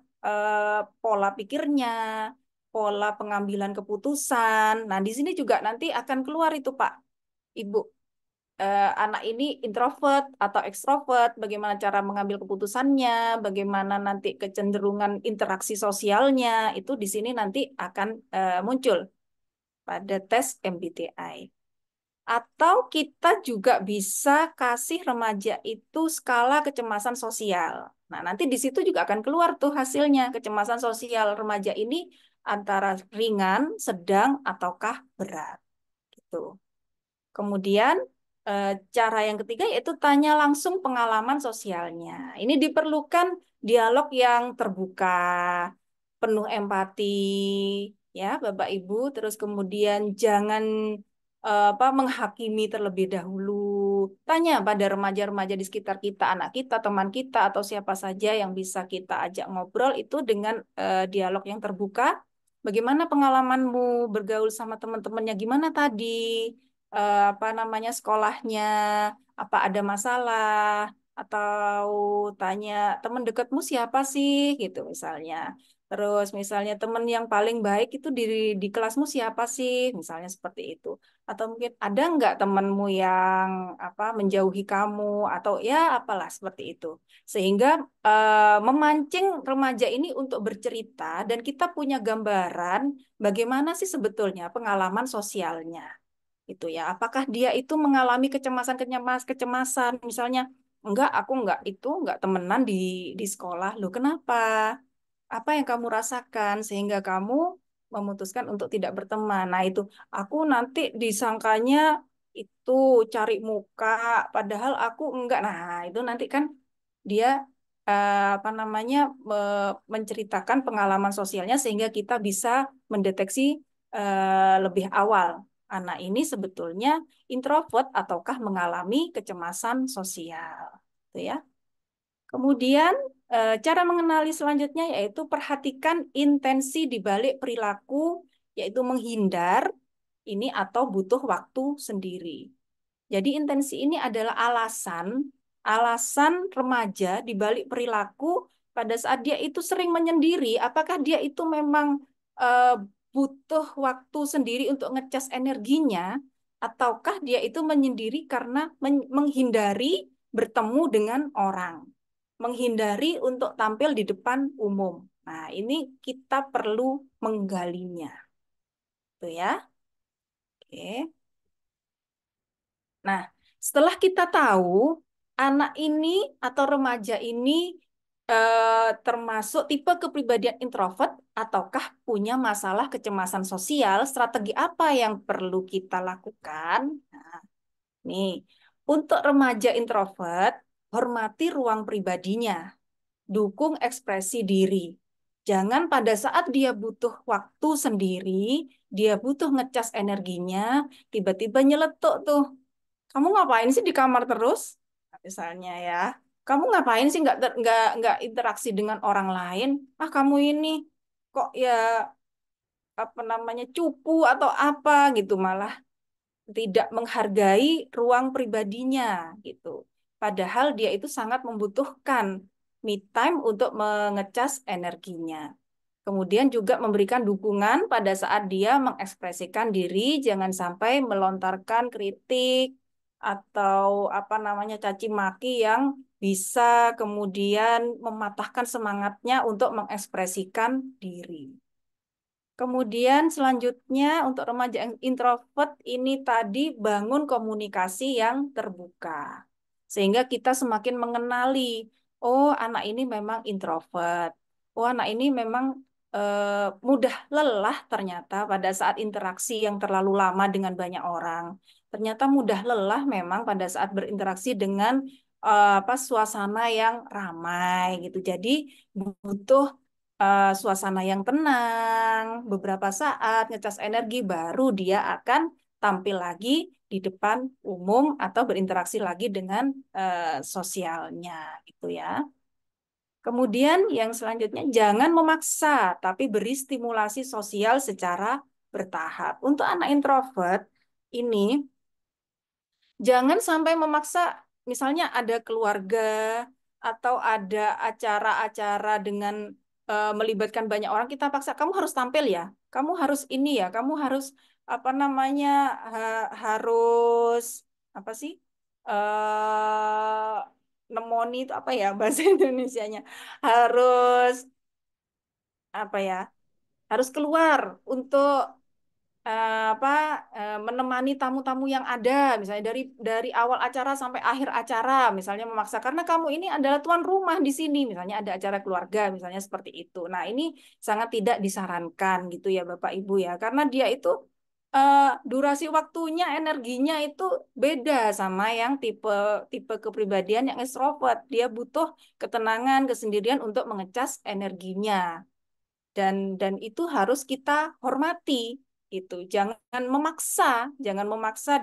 pola pikirnya, pola pengambilan keputusan. Nah, di sini juga nanti akan keluar itu, Pak, Ibu, anak ini introvert atau ekstrovert, bagaimana cara mengambil keputusannya, bagaimana nanti kecenderungan interaksi sosialnya, itu di sini nanti akan muncul pada tes MBTI. Atau kita juga bisa kasih remaja itu skala kecemasan sosial. Nah, nanti di situ juga akan keluar tuh hasilnya. Kecemasan sosial remaja ini antara ringan, sedang, ataukah berat. Gitu. Kemudian cara yang ketiga yaitu tanya langsung pengalaman sosialnya. Ini diperlukan dialog yang terbuka, penuh empati, ya Bapak Ibu. Terus kemudian jangan menghakimi terlebih dahulu. Tanya pada remaja-remaja di sekitar kita, anak kita, teman kita, atau siapa saja yang bisa kita ajak ngobrol itu dengan dialog yang terbuka. Bagaimana pengalamanmu bergaul sama teman-temannya? Gimana tadi? Sekolahnya, apa ada masalah, atau tanya teman dekatmu siapa sih gitu misalnya. Terus misalnya teman yang paling baik itu di kelasmu siapa sih, misalnya seperti itu. Atau mungkin ada nggak temanmu yang menjauhi kamu atau ya apalah seperti itu. Sehingga memancing remaja ini untuk bercerita dan kita punya gambaran bagaimana sih sebetulnya pengalaman sosialnya itu ya. Apakah dia itu mengalami kecemasan, misalnya enggak, aku enggak temenan di sekolah. Loh, kenapa? Apa yang kamu rasakan sehingga kamu memutuskan untuk tidak berteman? Nah, itu aku nanti disangkanya itu cari muka, padahal aku enggak. Nah, itu nanti kan dia menceritakan pengalaman sosialnya sehingga kita bisa mendeteksi lebih awal anak ini sebetulnya introvert ataukah mengalami kecemasan sosial, gitu ya. Kemudian cara mengenali selanjutnya yaitu perhatikan intensi di balik perilaku, yaitu menghindar ini atau butuh waktu sendiri. Jadi intensi ini adalah alasan remaja di balik perilaku pada saat dia itu sering menyendiri, apakah dia itu memang eh, butuh waktu sendiri untuk ngecas energinya, ataukah dia itu menyendiri karena menghindari bertemu dengan orang, menghindari untuk tampil di depan umum. Nah, ini kita perlu menggalinya, tuh ya. Oke. Nah, setelah kita tahu anak ini atau remaja ini termasuk tipe kepribadian introvert ataukah punya masalah kecemasan sosial, strategi apa yang perlu kita lakukan? Nah, nih, untuk remaja introvert, hormati ruang pribadinya, dukung ekspresi diri. Jangan pada saat dia butuh waktu sendiri, dia butuh ngecas energinya, tiba-tiba nyeletuk tuh, kamu ngapain sih di kamar terus? Misalnya ya, kamu ngapain sih nggak interaksi dengan orang lain? Ah, kamu ini kok ya cupu atau apa gitu, malah tidak menghargai ruang pribadinya gitu. Padahal dia itu sangat membutuhkan me time untuk mengecas energinya. Kemudian juga memberikan dukungan pada saat dia mengekspresikan diri, jangan sampai melontarkan kritik atau caci maki yang bisa kemudian mematahkan semangatnya untuk mengekspresikan diri. Kemudian selanjutnya untuk remaja yang introvert ini tadi bangun komunikasi yang terbuka. Sehingga kita semakin mengenali, oh anak ini memang introvert. Oh anak ini memang mudah lelah ternyata pada saat interaksi yang terlalu lama dengan banyak orang. Ternyata mudah lelah memang pada saat berinteraksi dengan suasana yang ramai gitu. Jadi butuh suasana yang tenang, beberapa saat ngecas energi, baru dia akan tampil lagi di depan umum atau berinteraksi lagi dengan sosialnya, gitu ya. Kemudian yang selanjutnya, jangan memaksa, tapi beri stimulasi sosial secara bertahap. Untuk anak introvert, ini jangan sampai memaksa, misalnya ada keluarga atau ada acara-acara dengan melibatkan banyak orang, kita paksa kamu harus tampil ya, kamu harus ini ya, kamu harus apa namanya harus apa sih nemoni itu apa ya bahasa Indonesianya, harus apa ya, harus keluar untuk apa menemani tamu-tamu yang ada misalnya dari awal acara sampai akhir acara misalnya memaksa karena kamu ini adalah tuan rumah di sini misalnya ada acara keluarga misalnya seperti itu. Nah, ini sangat tidak disarankan gitu ya Bapak Ibu ya karena dia itu durasi waktunya energinya itu beda sama yang tipe tipe kepribadian yang extrovert. Dia butuh ketenangan, kesendirian untuk mengecas energinya dan itu harus kita hormati itu jangan memaksa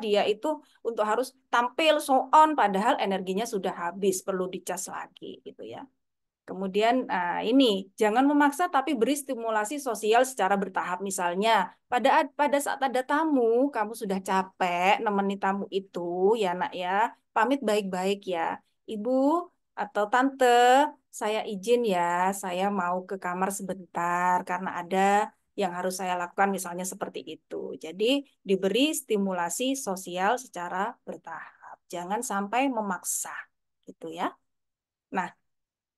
dia itu untuk harus tampil show on padahal energinya sudah habis perlu dicas lagi gitu ya. Kemudian ini jangan memaksa tapi beri stimulasi sosial secara bertahap. Misalnya pada saat ada tamu, kamu sudah capek nemeni tamu itu ya nak ya, pamit baik-baik ya. Ibu atau tante, saya izin ya, saya mau ke kamar sebentar karena ada yang harus saya lakukan misalnya seperti itu. Jadi diberi stimulasi sosial secara bertahap. Jangan sampai memaksa gitu ya. Nah,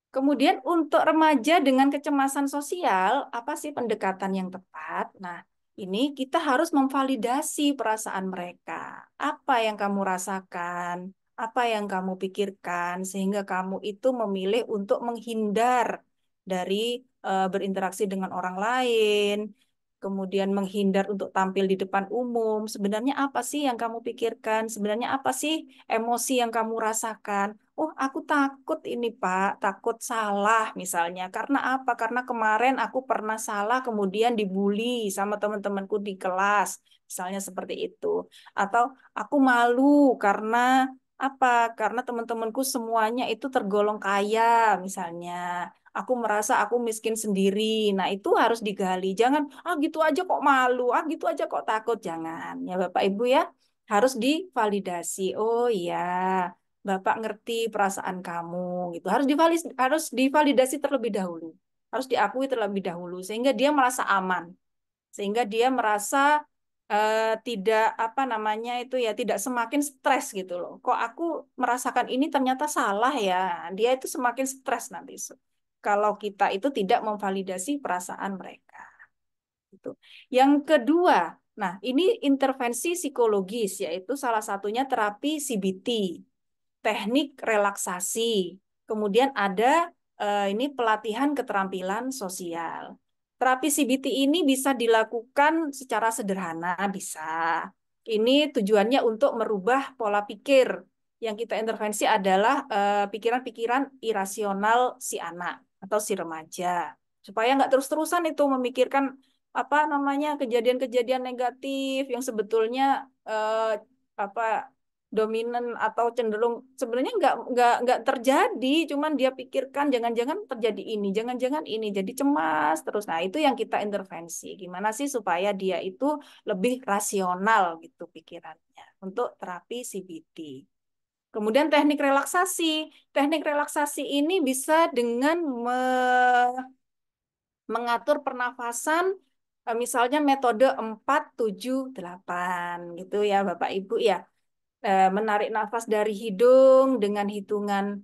kemudian untuk remaja dengan kecemasan sosial, apa sih pendekatan yang tepat? Nah, ini kita harus memvalidasi perasaan mereka. Apa yang kamu rasakan? Apa yang kamu pikirkan? Sehingga kamu itu memilih untuk menghindar dari berinteraksi dengan orang lain, kemudian menghindar untuk tampil di depan umum. Sebenarnya apa sih yang kamu pikirkan? Sebenarnya apa sih emosi yang kamu rasakan? Oh, aku takut ini, Pak. Takut salah misalnya. Karena apa? Karena kemarin aku pernah salah kemudian dibully sama teman-temanku di kelas. Misalnya seperti itu. Atau aku malu karena apa? Karena teman-temanku semuanya itu tergolong kaya misalnya. Aku merasa aku miskin sendiri. Nah, itu harus digali. Jangan, ah gitu aja kok malu, ah gitu aja kok takut. Jangan. Ya Bapak Ibu ya, harus divalidasi. Oh iya, Bapak ngerti perasaan kamu gitu. Harus divalidasi terlebih dahulu. Harus diakui terlebih dahulu sehingga dia merasa aman. Sehingga dia merasa tidak apa namanya itu ya tidak semakin stres gitu loh. Kok aku merasakan ini ternyata salah ya. Dia itu semakin stres nanti. Kalau kita itu tidak memvalidasi perasaan mereka. Gitu. Yang kedua, nah ini intervensi psikologis yaitu salah satunya terapi CBT teknik relaksasi. Kemudian ada ini pelatihan keterampilan sosial. Terapi CBT ini bisa dilakukan secara sederhana, bisa. Ini tujuannya untuk merubah pola pikir. Yang kita intervensi adalah pikiran-pikiran irasional si anak atau si remaja. Supaya nggak terus-terusan itu memikirkan apa namanya kejadian-kejadian negatif yang sebetulnya apa dominan atau cenderung sebenarnya nggak terjadi, cuman dia pikirkan jangan-jangan terjadi ini, jangan-jangan ini, jadi cemas terus. Nah, itu yang kita intervensi. Gimana sih supaya dia itu lebih rasional gitu pikirannya untuk terapi CBT. Kemudian teknik relaksasi. Teknik relaksasi ini bisa dengan mengatur pernafasan misalnya metode 4-7-8 gitu ya Bapak Ibu ya. Menarik nafas dari hidung dengan hitungan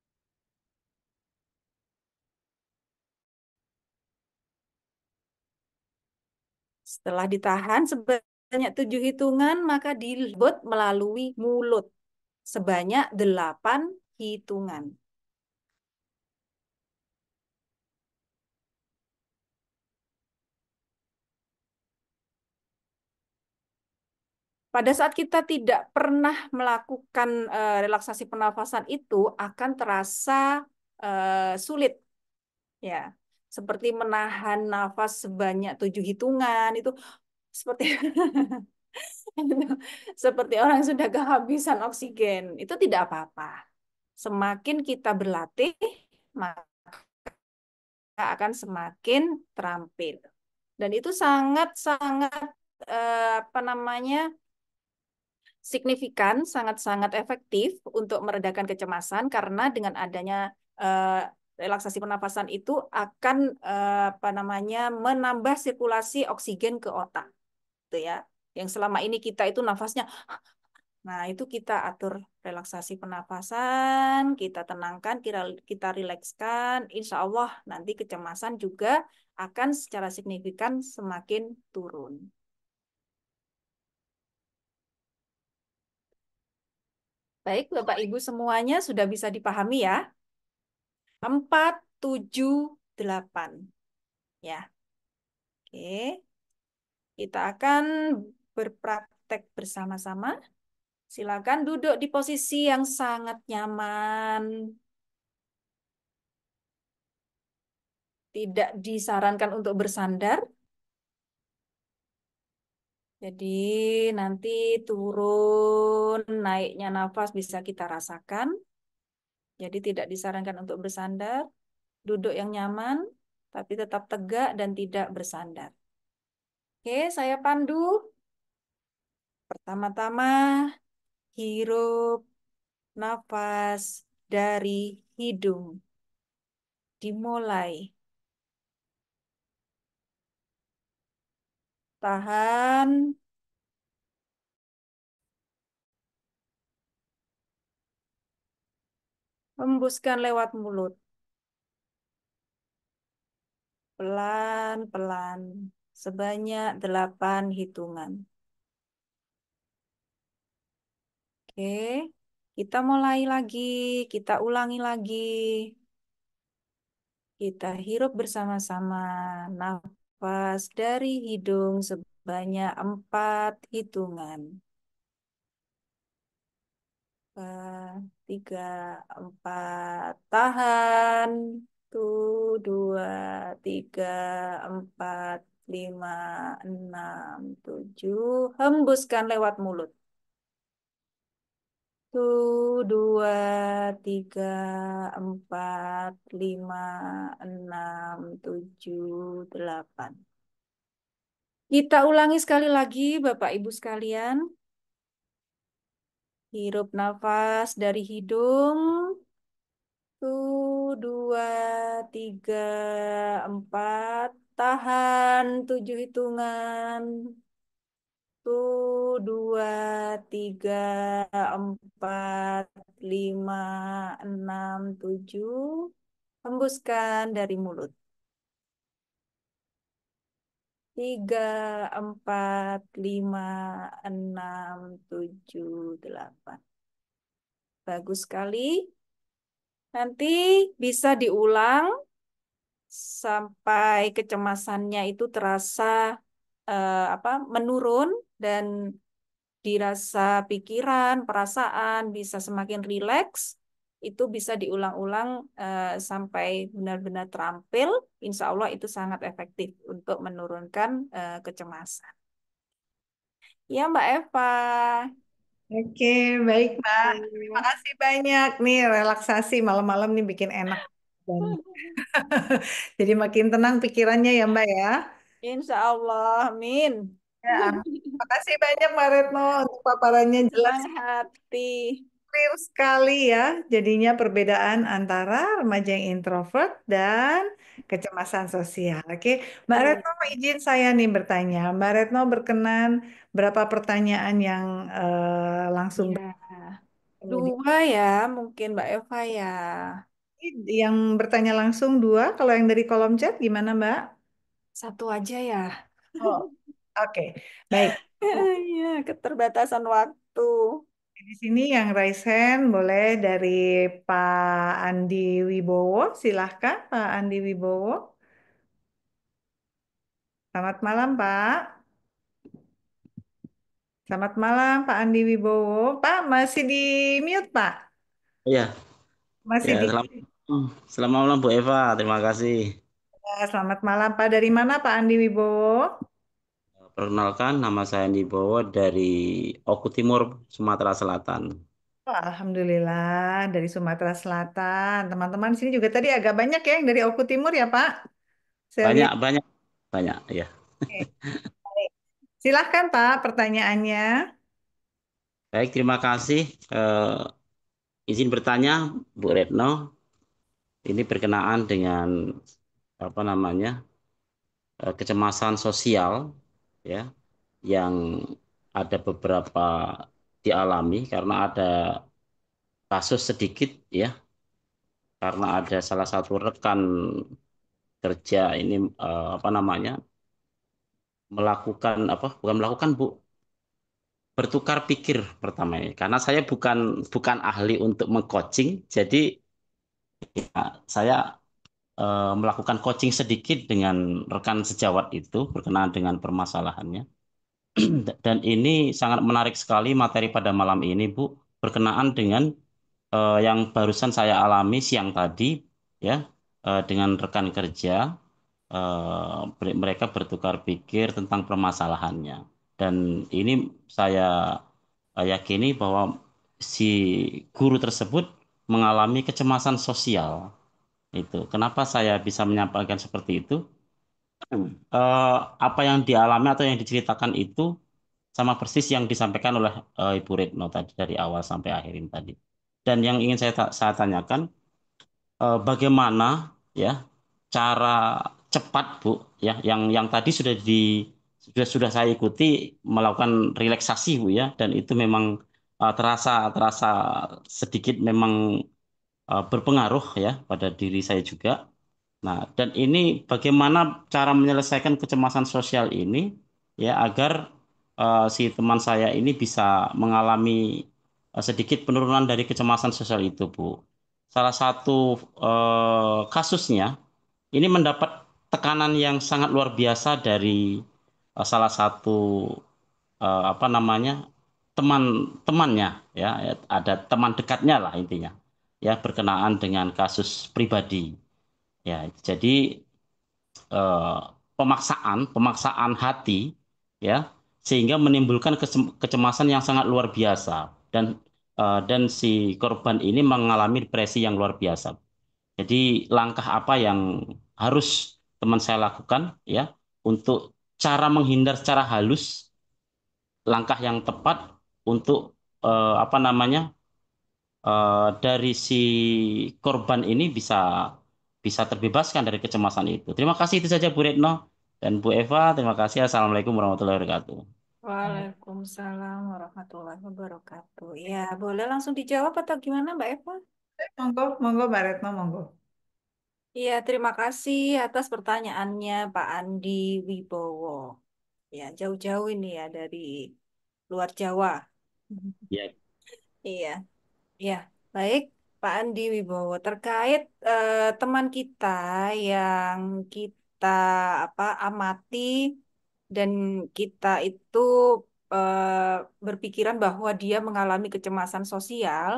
Setelah ditahan sebanyak 7 hitungan, maka dilebut melalui mulut sebanyak 8 hitungan. Pada saat kita tidak pernah melakukan relaksasi pernafasan itu akan terasa sulit, ya. Seperti menahan nafas sebanyak 7 hitungan itu seperti seperti orang yang sudah kehabisan oksigen. Itu tidak apa-apa. Semakin kita berlatih, maka akan semakin terampil. Dan itu sangat-sangat apa namanya signifikan, sangat-sangat efektif untuk meredakan kecemasan karena dengan adanya eh, relaksasi pernafasan itu akan apa namanya menambah sirkulasi oksigen ke otak, gitu ya. Yang selama ini kita itu nafasnya, nah itu kita atur relaksasi pernafasan, kita tenangkan, kita rilekskan, insya Allah nanti kecemasan juga akan secara signifikan semakin turun. Baik, Bapak Ibu semuanya sudah bisa dipahami ya. 4, 7, 8. Ya, oke. Kita akan berpraktek bersama-sama. Silakan duduk di posisi yang sangat nyaman. Tidak disarankan untuk bersandar. Jadi nanti turun, naiknya nafas bisa kita rasakan. Jadi tidak disarankan untuk bersandar. Duduk yang nyaman, tapi tetap tegak dan tidak bersandar. Oke, saya pandu. Pertama-tama, hirup nafas dari hidung. Dimulai. Tahan. Hembuskan lewat mulut. Pelan-pelan. Sebanyak 8 hitungan. Oke. Kita mulai lagi. Kita ulangi lagi. Kita hirup bersama-sama. Nafas dari hidung sebanyak 4 hitungan. 3, 4. Tahan. Tuh, 2, 3, 4, 5, 6, 7. Hembuskan lewat mulut. Tuh, 2, 3, 4, 5, 6, 7, 8. Kita ulangi sekali lagi, Bapak Ibu sekalian. Hirup nafas dari hidung. Tuh, 2, 3, 4. Tahan 7 hitungan. Tuh, 2, 3, 4, 5, 6, 7. Hembuskan dari mulut. 3, 4, 5, 6, 7, 8. Bagus sekali. Nanti bisa diulang sampai kecemasannya itu terasa apa menurun dan dirasa pikiran, perasaan bisa semakin rileks. Itu bisa diulang-ulang sampai benar-benar terampil. Insya Allah itu sangat efektif untuk menurunkan kecemasan. Ya, Mbak Eva. Oke, baik Mbak. Terima kasih banyak nih relaksasi malam-malam nih bikin enak. Dan jadi makin tenang pikirannya ya Mbak ya. Insya Allah, amin. Ya, amin. Terima kasih banyak Mbak Retno untuk paparannya jelas Senang hati. clear sekali ya. Jadinya perbedaan antara remaja yang introvert dan kecemasan sosial. Oke, Mbak Iya. Retno izin saya nih bertanya. Mbak Retno berkenan berapa pertanyaan yang langsung Ya, kemudian 2 ya, mungkin Mbak Eva ya. yang bertanya langsung dua. Kalau yang dari kolom chat gimana Mbak? 1 aja ya. Oh. Oke, baik. Iya, keterbatasan waktu. Di sini yang raise hand boleh dari Pak Andi Wibowo. Silahkan Pak Andi Wibowo. Selamat malam Pak. Selamat malam Pak Andi Wibowo. Pak masih di mute Pak. Iya, Masih ya di. selamat malam Bu Eva. Terima kasih. Selamat malam Pak. Dari mana Pak Andi Wibowo? Perkenalkan, nama saya Nibowo dari Oku Timur, Sumatera Selatan. Oh, Alhamdulillah dari Sumatera Selatan. Teman-teman di sini juga tadi agak banyak ya yang dari Oku Timur ya Pak. Saya Banyak, lihat. banyak, banyak. Ya, Oke, baik. Silahkan Pak pertanyaannya. baik. Terima kasih. Izin bertanya, Bu Retno. Ini berkenaan dengan apa namanya kecemasan sosial, ya, yang ada beberapa dialami karena ada kasus sedikit, ya, karena ada salah satu rekan kerja ini apa namanya melakukan apa bukan melakukan Bu bertukar pikir pertama ini karena saya bukan bukan ahli untuk mengcoaching jadi saya melakukan coaching sedikit dengan rekan sejawat itu berkenaan dengan permasalahannya dan ini sangat menarik sekali materi pada malam ini Bu berkenaan dengan yang barusan saya alami siang tadi ya dengan rekan kerja mereka bertukar pikir tentang permasalahannya. Dan ini saya yakini bahwa si guru tersebut mengalami kecemasan sosial. Itu. Kenapa saya bisa menyampaikan seperti itu? Apa yang dialami atau yang diceritakan itu sama persis yang disampaikan oleh Ibu Retno tadi dari awal sampai akhir ini tadi. Dan yang ingin saya tanyakan, bagaimana ya cara cepat Bu ya yang tadi sudah saya ikuti melakukan relaksasi Bu ya dan itu memang terasa terasa sedikit memang berpengaruh ya pada diri saya juga. Nah, dan ini bagaimana cara menyelesaikan kecemasan sosial ini ya agar si teman saya ini bisa mengalami sedikit penurunan dari kecemasan sosial itu, Bu. Salah satu kasusnya ini mendapat tekanan yang sangat luar biasa dari salah satu apa namanya teman-temannya ya, ada teman dekatnya lah intinya ya berkenaan dengan kasus pribadi. Ya, jadi eh, pemaksaan, pemaksaan hati, ya, sehingga menimbulkan kecemasan yang sangat luar biasa dan si korban ini mengalami depresi yang luar biasa. Jadi langkah apa yang harus teman saya lakukan, ya, untuk cara menghindar secara halus, langkah yang tepat untuk apa namanya dari si korban ini bisa bisa terbebaskan dari kecemasan itu. Terima kasih itu saja Bu Retno dan Bu Eva. Terima kasih. Assalamualaikum warahmatullahi wabarakatuh. Waalaikumsalam warahmatullahi wabarakatuh. Ya, boleh langsung dijawab atau gimana, Mbak Eva? Monggo, monggo Mbak Retno, monggo. Iya, terima kasih atas pertanyaannya Pak Andi Wibowo. Ya, jauh-jauh ini ya dari luar Jawa. Ya, Iya, iya. Baik, Pak Andi Wibowo. Terkait teman kita yang kita amati dan kita itu berpikiran bahwa dia mengalami kecemasan sosial,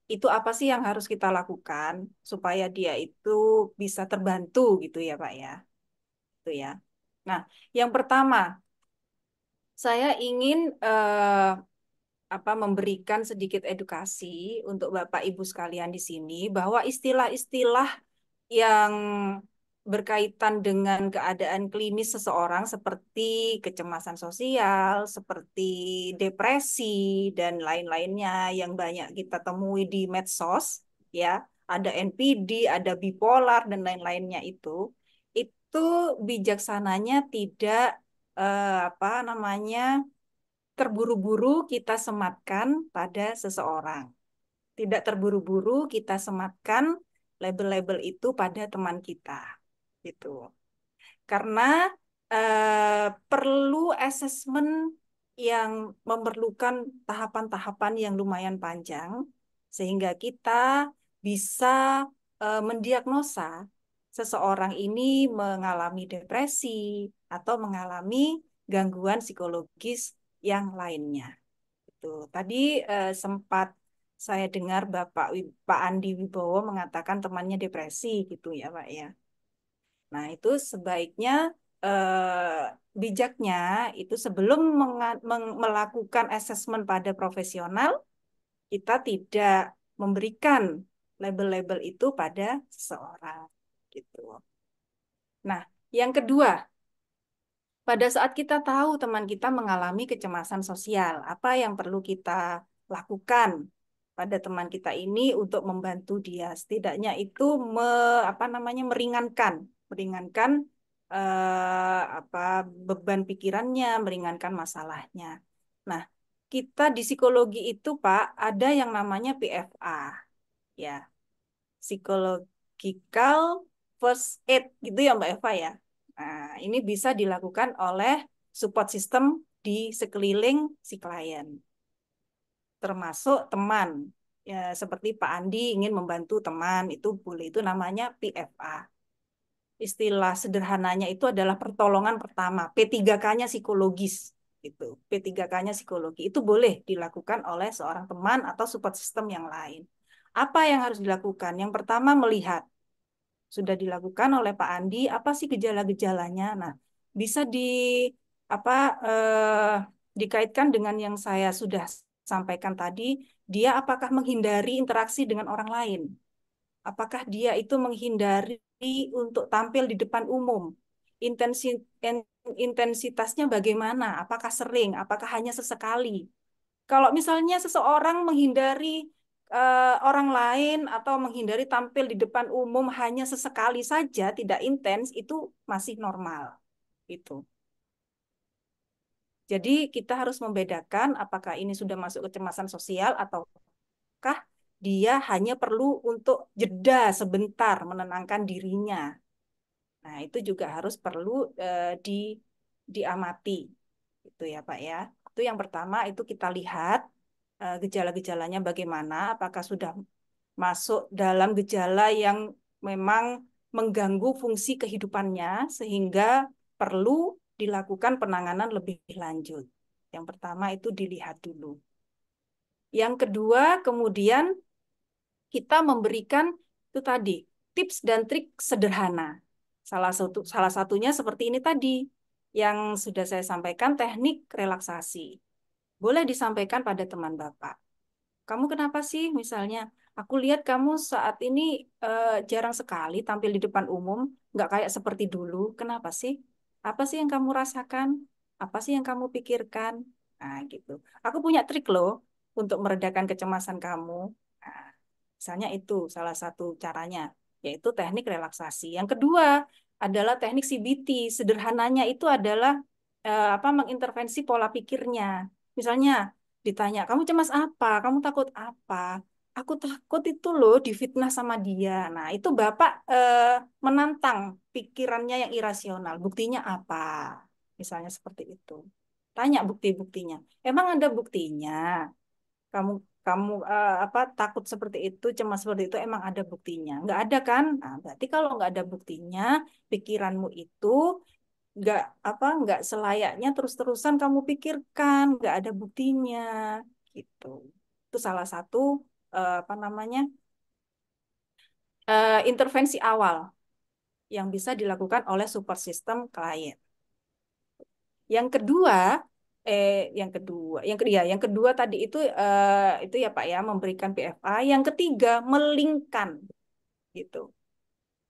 itu apa sih yang harus kita lakukan supaya dia itu bisa terbantu gitu ya, Pak ya. Itu ya. Nah, yang pertama, saya ingin memberikan sedikit edukasi untuk Bapak Ibu sekalian di sini bahwa istilah-istilah yang berkaitan dengan keadaan klinis seseorang seperti kecemasan sosial, seperti depresi dan lain-lainnya yang banyak kita temui di medsos, ya, ada NPD, ada bipolar dan lain-lainnya itu bijaksananya tidak terburu-buru kita sematkan pada seseorang. Tidak terburu-buru kita sematkan label-label itu pada teman kita. Gitu. Karena perlu asesmen yang memerlukan tahapan-tahapan yang lumayan panjang, sehingga kita bisa mendiagnosa seseorang ini mengalami depresi atau mengalami gangguan psikologis yang lainnya. Itu tadi sempat saya dengar Pak Andi Wibowo mengatakan temannya depresi gitu ya, Pak ya. Nah, itu sebaiknya bijaknya itu sebelum melakukan asesmen pada profesional, kita tidak memberikan label-label itu pada seseorang gitu. Nah, yang kedua, pada saat kita tahu teman kita mengalami kecemasan sosial, apa yang perlu kita lakukan pada teman kita ini untuk membantu dia? Setidaknya itu meringankan apa beban pikirannya, meringankan masalahnya. Nah, kita di psikologi itu, Pak, ada yang namanya PFA, ya, psychological first aid gitu ya, Mbak Eva ya. Nah, ini bisa dilakukan oleh support system di sekeliling si klien, termasuk teman. Ya, seperti Pak Andi ingin membantu teman, itu boleh. Itu namanya PFA. Istilah sederhananya itu adalah pertolongan pertama. P3K-nya psikologis. Itu. P3K-nya psikologi. Itu boleh dilakukan oleh seorang teman atau support system yang lain. Apa yang harus dilakukan? Yang pertama, melihat. Sudah dilakukan oleh Pak Andi, apa sih gejala-gejalanya? Nah, bisa apa dikaitkan dengan yang saya sudah sampaikan tadi, dia apakah menghindari interaksi dengan orang lain? Apakah dia itu menghindari untuk tampil di depan umum? Intensitasnya bagaimana? Apakah sering? Apakah hanya sesekali? Kalau misalnya seseorang menghindari orang lain atau menghindari tampil di depan umum hanya sesekali saja, tidak intens, itu masih normal. Itu. Jadi kita harus membedakan apakah ini sudah masuk kecemasan sosial ataukah dia hanya perlu untuk jeda sebentar menenangkan dirinya. Nah, itu juga harus perlu diamati. Itu ya, Pak ya. Itu yang pertama, itu kita lihat gejala-gejalanya bagaimana, apakah sudah masuk dalam gejala yang memang mengganggu fungsi kehidupannya sehingga perlu dilakukan penanganan lebih lanjut. Yang pertama itu dilihat dulu. Yang kedua, kemudian kita memberikan itu tadi tips dan trik sederhana. Salah satunya seperti ini tadi yang sudah saya sampaikan, teknik relaksasi. Boleh disampaikan pada teman Bapak. Kamu kenapa sih misalnya? Aku lihat kamu saat ini jarang sekali tampil di depan umum, nggak kayak seperti dulu. Kenapa sih? Apa sih yang kamu rasakan? Apa sih yang kamu pikirkan? Nah, gitu. Aku punya trik loh untuk meredakan kecemasan kamu. Nah, misalnya itu salah satu caranya, yaitu teknik relaksasi. Yang kedua adalah teknik CBT. Sederhananya itu adalah mengintervensi pola pikirnya. Misalnya, ditanya, kamu cemas apa? Kamu takut apa? Aku takut itu loh difitnah sama dia. Nah, itu Bapak menantang pikirannya yang irasional. Buktinya apa? Misalnya seperti itu. Tanya bukti-buktinya. Emang ada buktinya? Kamu kamu takut seperti itu, cemas seperti itu, emang ada buktinya? Nggak ada kan? Nah, berarti kalau nggak ada buktinya, pikiranmu itu nggak selayaknya terus-terusan kamu pikirkan, nggak ada buktinya gitu. Itu salah satu intervensi awal yang bisa dilakukan oleh support system klien. Yang kedua yang kedua tadi itu ya Pak ya, memberikan PFA. Yang ketiga, melingkan gitu.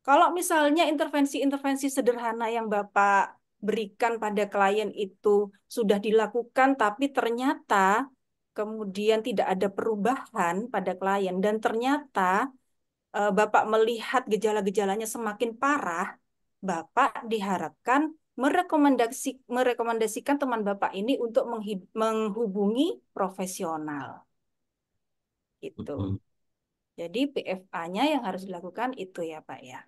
Kalau misalnya intervensi-intervensi sederhana yang Bapak berikan pada klien itu sudah dilakukan, tapi ternyata kemudian tidak ada perubahan pada klien, dan ternyata Bapak melihat gejala-gejalanya semakin parah, Bapak diharapkan merekomendasikan teman Bapak ini untuk menghubungi profesional. Itu. Jadi PFA-nya yang harus dilakukan itu ya Pak ya.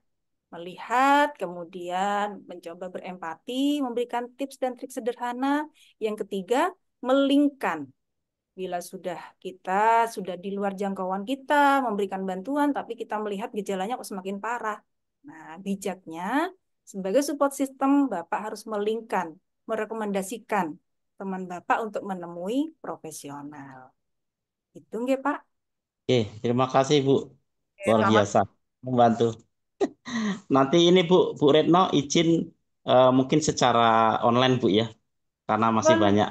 Melihat, kemudian mencoba berempati, memberikan tips dan trik sederhana. Yang ketiga, melingkan. Bila kita sudah di luar jangkauan kita, memberikan bantuan, tapi kita melihat gejalanya kok semakin parah. Nah, bijaknya, sebagai support system, Bapak harus melingkan, merekomendasikan teman Bapak untuk menemui profesional. Itu nggih, Pak? Oke, terima kasih Bu. Oke, Luar selamat. biasa membantu. Nanti ini Bu Retno izin mungkin secara online Bu ya, karena masih Boleh. banyak.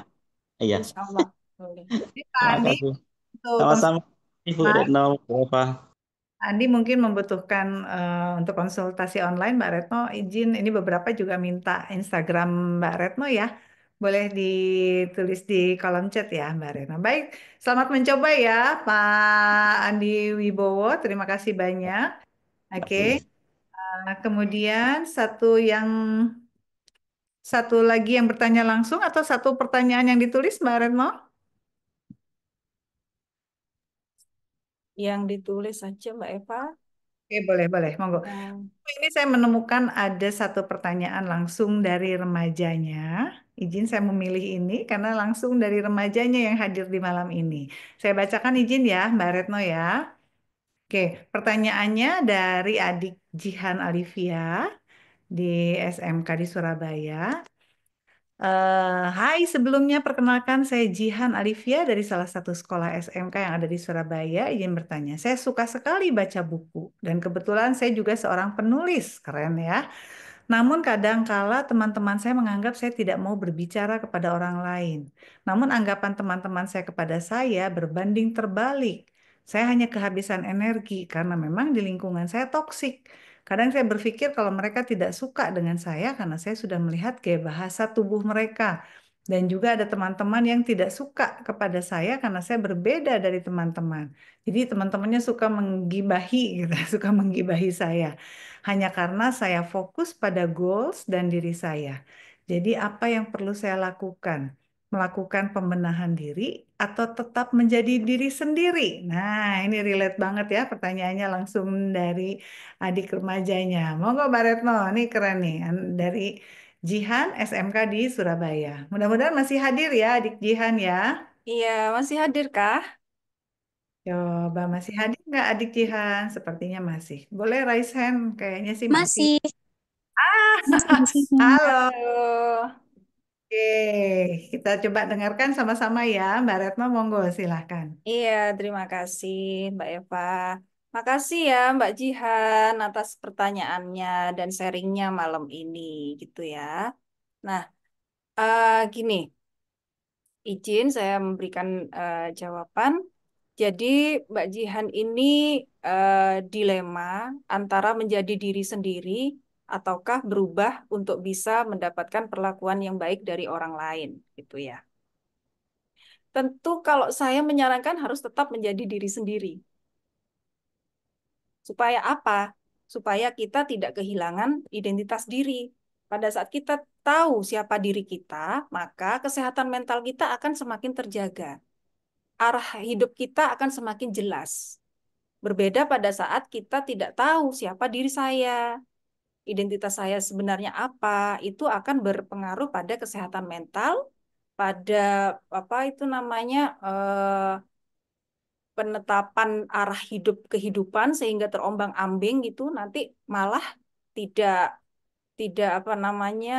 Iya, Insya Allah. Boleh. Jadi Pak terima Andi, kasih. untuk Sama-sama Bu konsultasi, Retno, Bu Eva. Andi mungkin membutuhkan untuk konsultasi online, Mbak Retno izin, ini beberapa juga minta Instagram Mbak Retno ya. Boleh ditulis di kolom chat ya, Mbak Retno. Baik, selamat mencoba ya, Pak Andi Wibowo. Terima kasih banyak. Oke, Kasih. kemudian satu lagi yang bertanya langsung atau satu pertanyaan yang ditulis, Mbak Retno? Yang ditulis saja, Mbak Eva. Oke, boleh, boleh, monggo. Nah, Ini saya menemukan ada satu pertanyaan langsung dari remajanya. Izin saya memilih ini karena langsung dari remajanya yang hadir di malam ini. Saya bacakan izin ya, Mbak Retno ya. Oke, pertanyaannya dari adik Jihan Alivia di SMK di Surabaya. Hai, sebelumnya perkenalkan saya Jihan Alivia dari salah satu sekolah SMK yang ada di Surabaya. Izin bertanya, saya suka sekali baca buku dan kebetulan saya juga seorang penulis. Keren ya. Namun kadangkala teman-teman saya menganggap saya tidak mau berbicara kepada orang lain. Namun anggapan teman-teman saya kepada saya berbanding terbalik. Saya hanya kehabisan energi karena memang di lingkungan saya toksik. Kadang saya berpikir kalau mereka tidak suka dengan saya karena saya sudah melihat gaya bahasa tubuh mereka. Dan juga ada teman-teman yang tidak suka kepada saya karena saya berbeda dari teman-teman. Jadi teman-temannya suka menggibahi gitu, suka menggibahi saya hanya karena saya fokus pada goals dan diri saya. Jadi, apa yang perlu saya lakukan? Melakukan pembenahan diri atau tetap menjadi diri sendiri? Nah, ini relate banget ya pertanyaannya langsung dari adik remajanya. Monggo Mbak Retno, ini keren nih dari Jihan SMK di Surabaya. Mudah-mudahan masih hadir ya adik Jihan ya. iya, masih hadir kah? Coba masih hadir nggak adik Jihan? Sepertinya masih. Boleh raise hand, kayaknya sih masih. Masih, masih di sini. Halo. Halo. Oke, kita coba dengarkan sama-sama ya. Mbak Retno, monggo silahkan. Iya, terima kasih Mbak Eva. Makasih ya Mbak Jihan atas pertanyaannya dan sharingnya malam ini gitu ya. Nah, gini, izin saya memberikan jawaban. Jadi Mbak Jihan ini dilema antara menjadi diri sendiri ataukah berubah untuk bisa mendapatkan perlakuan yang baik dari orang lain gitu ya. Tentu kalau saya menyarankan harus tetap menjadi diri sendiri. Supaya apa? Supaya kita tidak kehilangan identitas diri. Pada saat kita tahu siapa diri kita, maka kesehatan mental kita akan semakin terjaga. Arah hidup kita akan semakin jelas. Berbeda pada saat kita tidak tahu siapa diri saya, identitas saya sebenarnya apa, itu akan berpengaruh pada kesehatan mental, pada apa itu namanya penetapan arah hidup kehidupan sehingga terombang-ambing gitu nanti malah tidak tidak apa namanya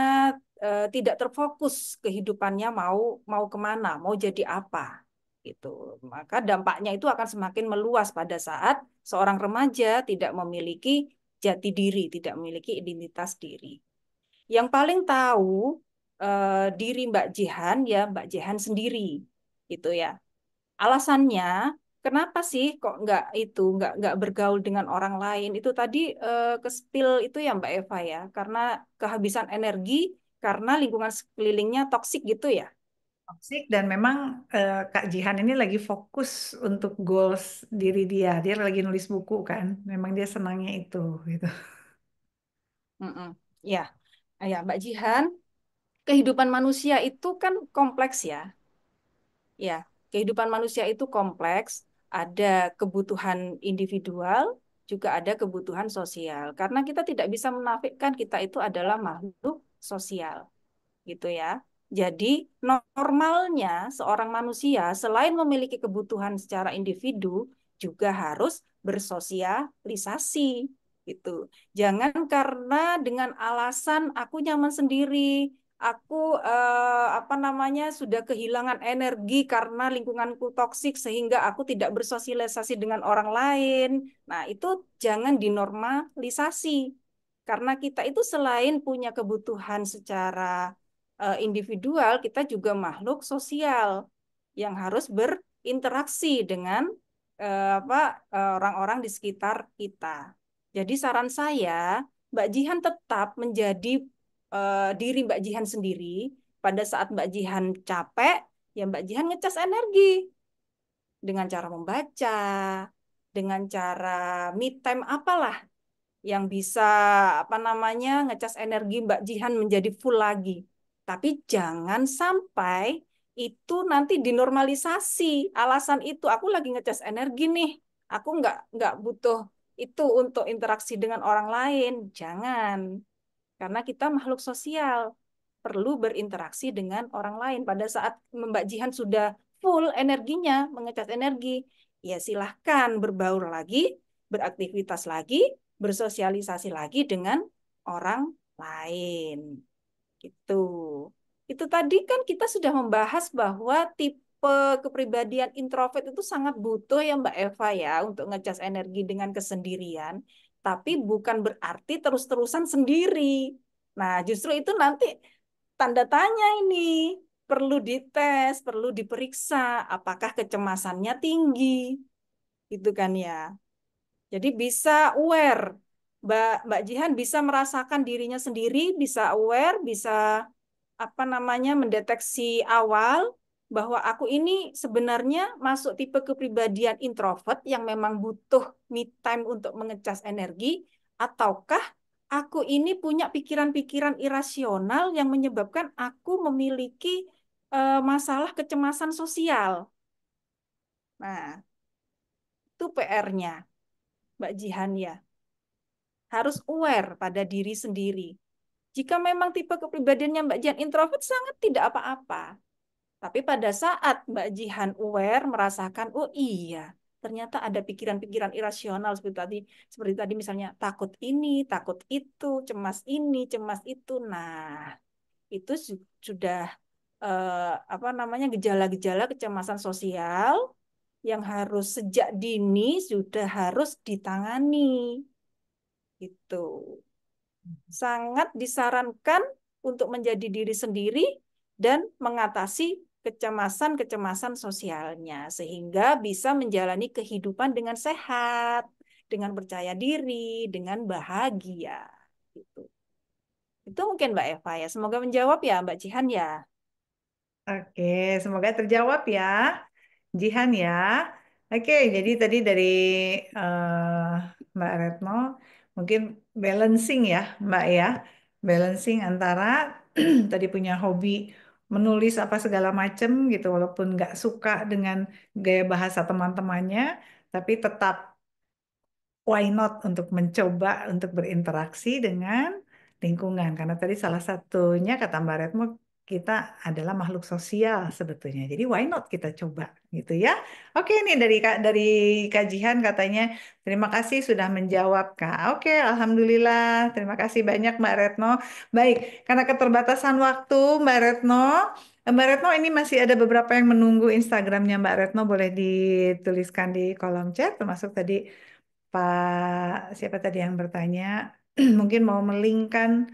tidak terfokus kehidupannya mau mau kemana mau jadi apa gitu maka dampaknya itu akan semakin meluas pada saat seorang remaja tidak memiliki jati diri tidak memiliki identitas diri yang paling tahu diri Mbak Jihan ya Mbak Jihan sendiri gitu ya. Alasannya, kenapa sih kok nggak bergaul dengan orang lain? Itu tadi ke-spill itu ya Mbak Eva ya, karena kehabisan energi, karena lingkungan sekelilingnya toksik gitu ya. Toksik dan memang Kak Jihan ini lagi fokus untuk goals diri dia. Dia lagi nulis buku kan. Memang dia senangnya itu gitu. Mm-mm. Ya, ya Mbak Jihan, kehidupan manusia itu kan kompleks ya. Ya, kehidupan manusia itu kompleks, ada kebutuhan individual, juga ada kebutuhan sosial. Karena kita tidak bisa menafikan kita itu adalah makhluk sosial, gitu ya. Jadi normalnya seorang manusia selain memiliki kebutuhan secara individu juga harus bersosialisasi gitu. Jangan karena dengan alasan aku nyaman sendiri, aku apa namanya sudah kehilangan energi karena lingkunganku toksik sehingga aku tidak bersosialisasi dengan orang lain. Nah, itu jangan dinormalisasi. Karena kita itu selain punya kebutuhan secara individual, kita juga makhluk sosial yang harus berinteraksi dengan orang-orang di sekitar kita. Jadi saran saya, Mbak Jihan tetap menjadi diri Mbak Jihan sendiri. Pada saat Mbak Jihan capek, ya Mbak Jihan ngecas energi dengan cara membaca, dengan cara me time apalah yang bisa apa namanya ngecas energi Mbak Jihan menjadi full lagi. Tapi jangan sampai itu nanti dinormalisasi. Alasan itu aku lagi ngecas energi nih. Aku nggak butuh itu untuk interaksi dengan orang lain. Jangan. Karena kita makhluk sosial, perlu berinteraksi dengan orang lain. Pada saat Mbak Jihan sudah full energinya, mengecas energi, ya silahkan berbaur lagi, beraktivitas lagi, bersosialisasi lagi dengan orang lain. Gitu. Itu tadi kan kita sudah membahas bahwa tipe kepribadian introvert itu sangat butuh ya Mbak Eva ya untuk ngecas energi dengan kesendirian. Tapi bukan berarti terus-terusan sendiri. Nah, justru itu nanti tanda tanya ini. Perlu dites, perlu diperiksa apakah kecemasannya tinggi. Gitu kan ya. Jadi bisa aware. Mbak Jihan bisa merasakan dirinya sendiri, bisa aware, bisa apa namanya mendeteksi awal bahwa aku ini sebenarnya masuk tipe kepribadian introvert yang memang butuh me time untuk mengecas energi, ataukah aku ini punya pikiran-pikiran irasional yang menyebabkan aku memiliki masalah kecemasan sosial. Nah, itu PR-nya, Mbak Jihan ya. Harus aware pada diri sendiri. Jika memang tipe kepribadiannya Mbak Jihan introvert, sangat tidak apa-apa. Tapi pada saat Mbak Jihan aware, merasakan, oh iya, ternyata ada pikiran-pikiran irasional seperti tadi misalnya takut ini, takut itu, cemas ini, cemas itu. Nah, itu sudah apa namanya gejala-gejala kecemasan sosial yang harus sejak dini sudah harus ditangani. Gitu. Sangat disarankan untuk menjadi diri sendiri dan mengatasi kecemasan-kecemasan sosialnya sehingga bisa menjalani kehidupan dengan sehat, dengan percaya diri, dengan bahagia. Gitu. Itu mungkin Mbak Eva ya. Semoga menjawab ya Mbak Jihan ya. Oke, semoga terjawab ya, Jihan ya. Oke, jadi tadi dari Mbak Retno mungkin balancing ya, Mbak ya, balancing antara tadi punya hobi menulis apa segala macem gitu, walaupun nggak suka dengan gaya bahasa teman-temannya, tapi tetap why not untuk mencoba untuk berinteraksi dengan lingkungan. Karena tadi salah satunya kata Mbak Retno kita adalah makhluk sosial sebetulnya. Jadi why not kita coba gitu ya. Oke nih dari kajian katanya terima kasih sudah menjawab Kak. Oke, alhamdulillah. Terima kasih banyak Mbak Retno. Baik, karena keterbatasan waktu Mbak Retno ini masih ada beberapa yang menunggu Instagramnya Mbak Retno boleh dituliskan di kolom chat termasuk tadi Pak siapa tadi yang bertanya mungkin mau melingkan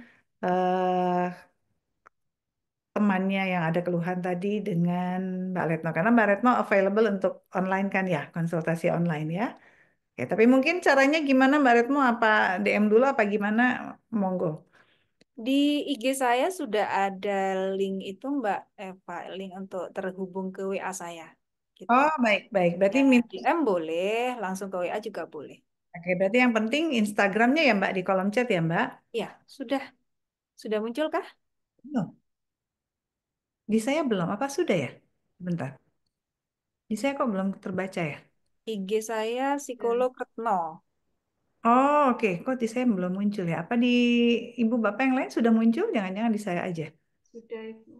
temannya yang ada keluhan tadi dengan Mbak Retno karena Mbak Retno available untuk online kan ya konsultasi online ya. Oke, tapi mungkin caranya gimana Mbak Retno apa DM dulu apa gimana monggo. Di IG saya sudah ada link itu Mbak Eva, link untuk terhubung ke WA saya. Gitu. Oh baik baik berarti Ya, DM boleh, langsung ke WA juga boleh. Oke, berarti yang penting Instagramnya ya Mbak di kolom chat ya Mbak. Ya, sudah muncul kah? Belum. Di saya belum apa sudah ya? Bentar. Di saya kok belum terbaca ya? IG saya psikolog Retno. Oh, oke. Kok di saya belum muncul ya? Apa di ibu bapak yang lain sudah muncul? Jangan-jangan di saya aja. Sudah, Ibu.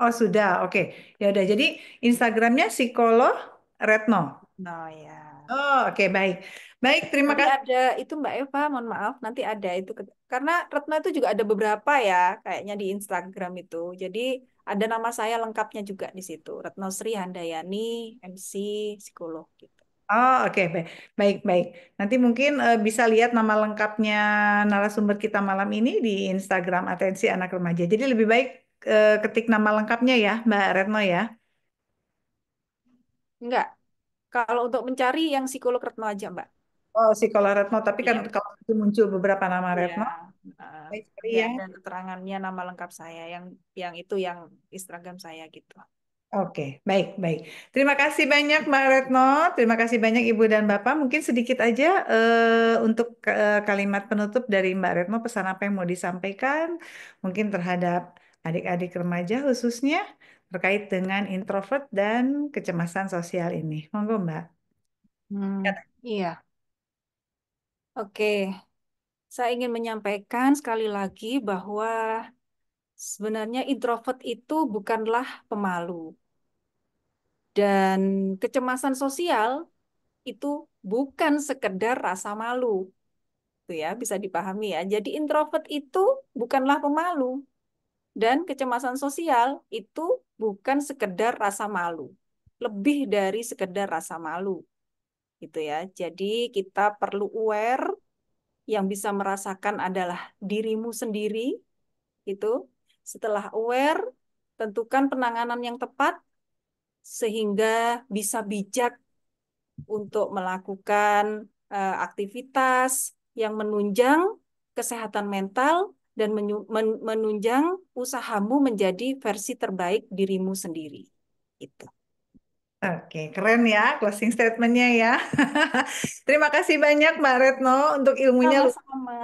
Oh, sudah. Oke. Ya udah. Jadi Instagramnya psikolog Retno. Nah, ya. Oh, oke, baik. Baik, terima Nanti kasih. ada itu Mbak Eva, mohon maaf, nanti ada itu karena Retno itu juga ada beberapa ya, kayaknya di Instagram itu. Jadi ada nama saya lengkapnya juga di situ, Retno Sri Handayani, MC, psikolog gitu. Oh, oke, baik. Baik, baik. Nanti mungkin bisa lihat nama lengkapnya narasumber kita malam ini di Instagram Atensi Anak Remaja. Jadi lebih baik ketik nama lengkapnya ya, Mbak Retno ya. Enggak, kalau untuk mencari yang psikolog Retno aja Mbak. Oh, psikolog Retno. Tapi kan Iya, kalau itu muncul beberapa nama iya. Retno, Heeh. baik sekali Nanti ya. ada keterangannya nama lengkap saya, yang itu yang Instagram saya gitu. Oke, baik, baik. Terima kasih banyak Mbak Retno, terima kasih banyak Ibu dan Bapak. Mungkin sedikit aja untuk kalimat penutup dari Mbak Retno, pesan apa yang mau disampaikan, mungkin terhadap adik-adik remaja khususnya terkait dengan introvert dan kecemasan sosial ini. Monggo Mbak. Iya. Oke, saya ingin menyampaikan sekali lagi bahwa sebenarnya introvert itu bukanlah pemalu dan kecemasan sosial itu bukan sekedar rasa malu. Itu ya, bisa dipahami ya. Jadi introvert itu bukanlah pemalu dan kecemasan sosial itu bukan sekedar rasa malu. Lebih dari sekedar rasa malu gitu ya. Jadi kita perlu aware, yang bisa merasakan adalah dirimu sendiri itu. Setelah aware, tentukan penanganan yang tepat sehingga bisa bijak untuk melakukan aktivitas yang menunjang kesehatan mental dan menunjang usahamu menjadi versi terbaik dirimu sendiri. Itu. Oke, keren ya closing statementnya ya. Terima kasih banyak Mbak Retno untuk ilmunya. Sama-sama.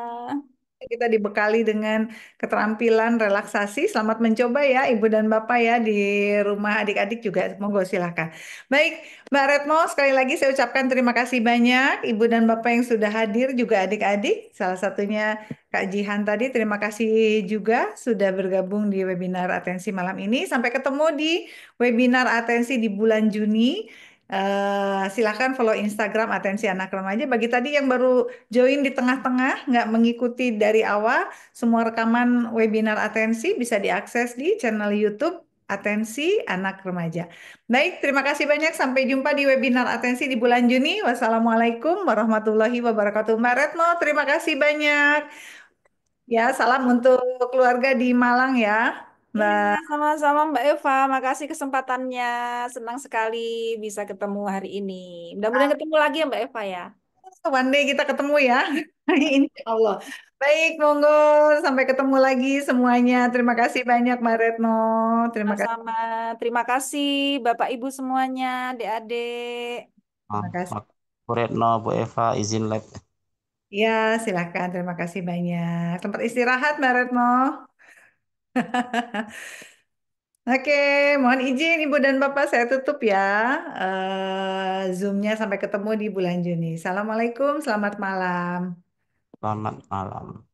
Kita dibekali dengan keterampilan relaksasi. Selamat mencoba ya Ibu dan Bapak ya di rumah adik-adik juga. Monggo silahkan. Baik, Mbak Retno, sekali lagi saya ucapkan terima kasih banyak Ibu dan Bapak yang sudah hadir juga adik-adik. Salah satunya Kak Jihan tadi. Terima kasih juga sudah bergabung di webinar Atensi malam ini. Sampai ketemu di webinar Atensi di bulan Juni. Silahkan follow Instagram Atensi Anak Remaja. Bagi tadi yang baru join di tengah-tengah, nggak mengikuti dari awal, semua rekaman webinar Atensi bisa diakses di channel YouTube Atensi Anak Remaja. Baik, terima kasih banyak. Sampai jumpa di webinar Atensi di bulan Juni. Wassalamualaikum warahmatullahi wabarakatuh. Mbak Retno, terima kasih banyak. Ya, salam untuk keluarga di Malang ya, Iya, Mbak. sama-sama Mbak Eva. Makasih kesempatannya. Senang sekali bisa ketemu hari ini. Mudah-mudahan ketemu lagi ya Mbak Eva ya. One day kita ketemu ya. Insya Allah. Baik, monggo. Sampai ketemu lagi semuanya. Terima kasih banyak, Mbak Retno. Terima kasih. Sama-sama. Terima kasih Bapak Ibu semuanya, adik-adik. Terima kasih. Bu Retno, Bu Eva, izin lab. Ya, silakan. Terima kasih banyak. Tempat istirahat, Mbak Retno. Oke, mohon izin Ibu dan Bapak saya tutup ya. Zoom-nya sampai ketemu di bulan Juni. Assalamualaikum, selamat malam. Selamat malam.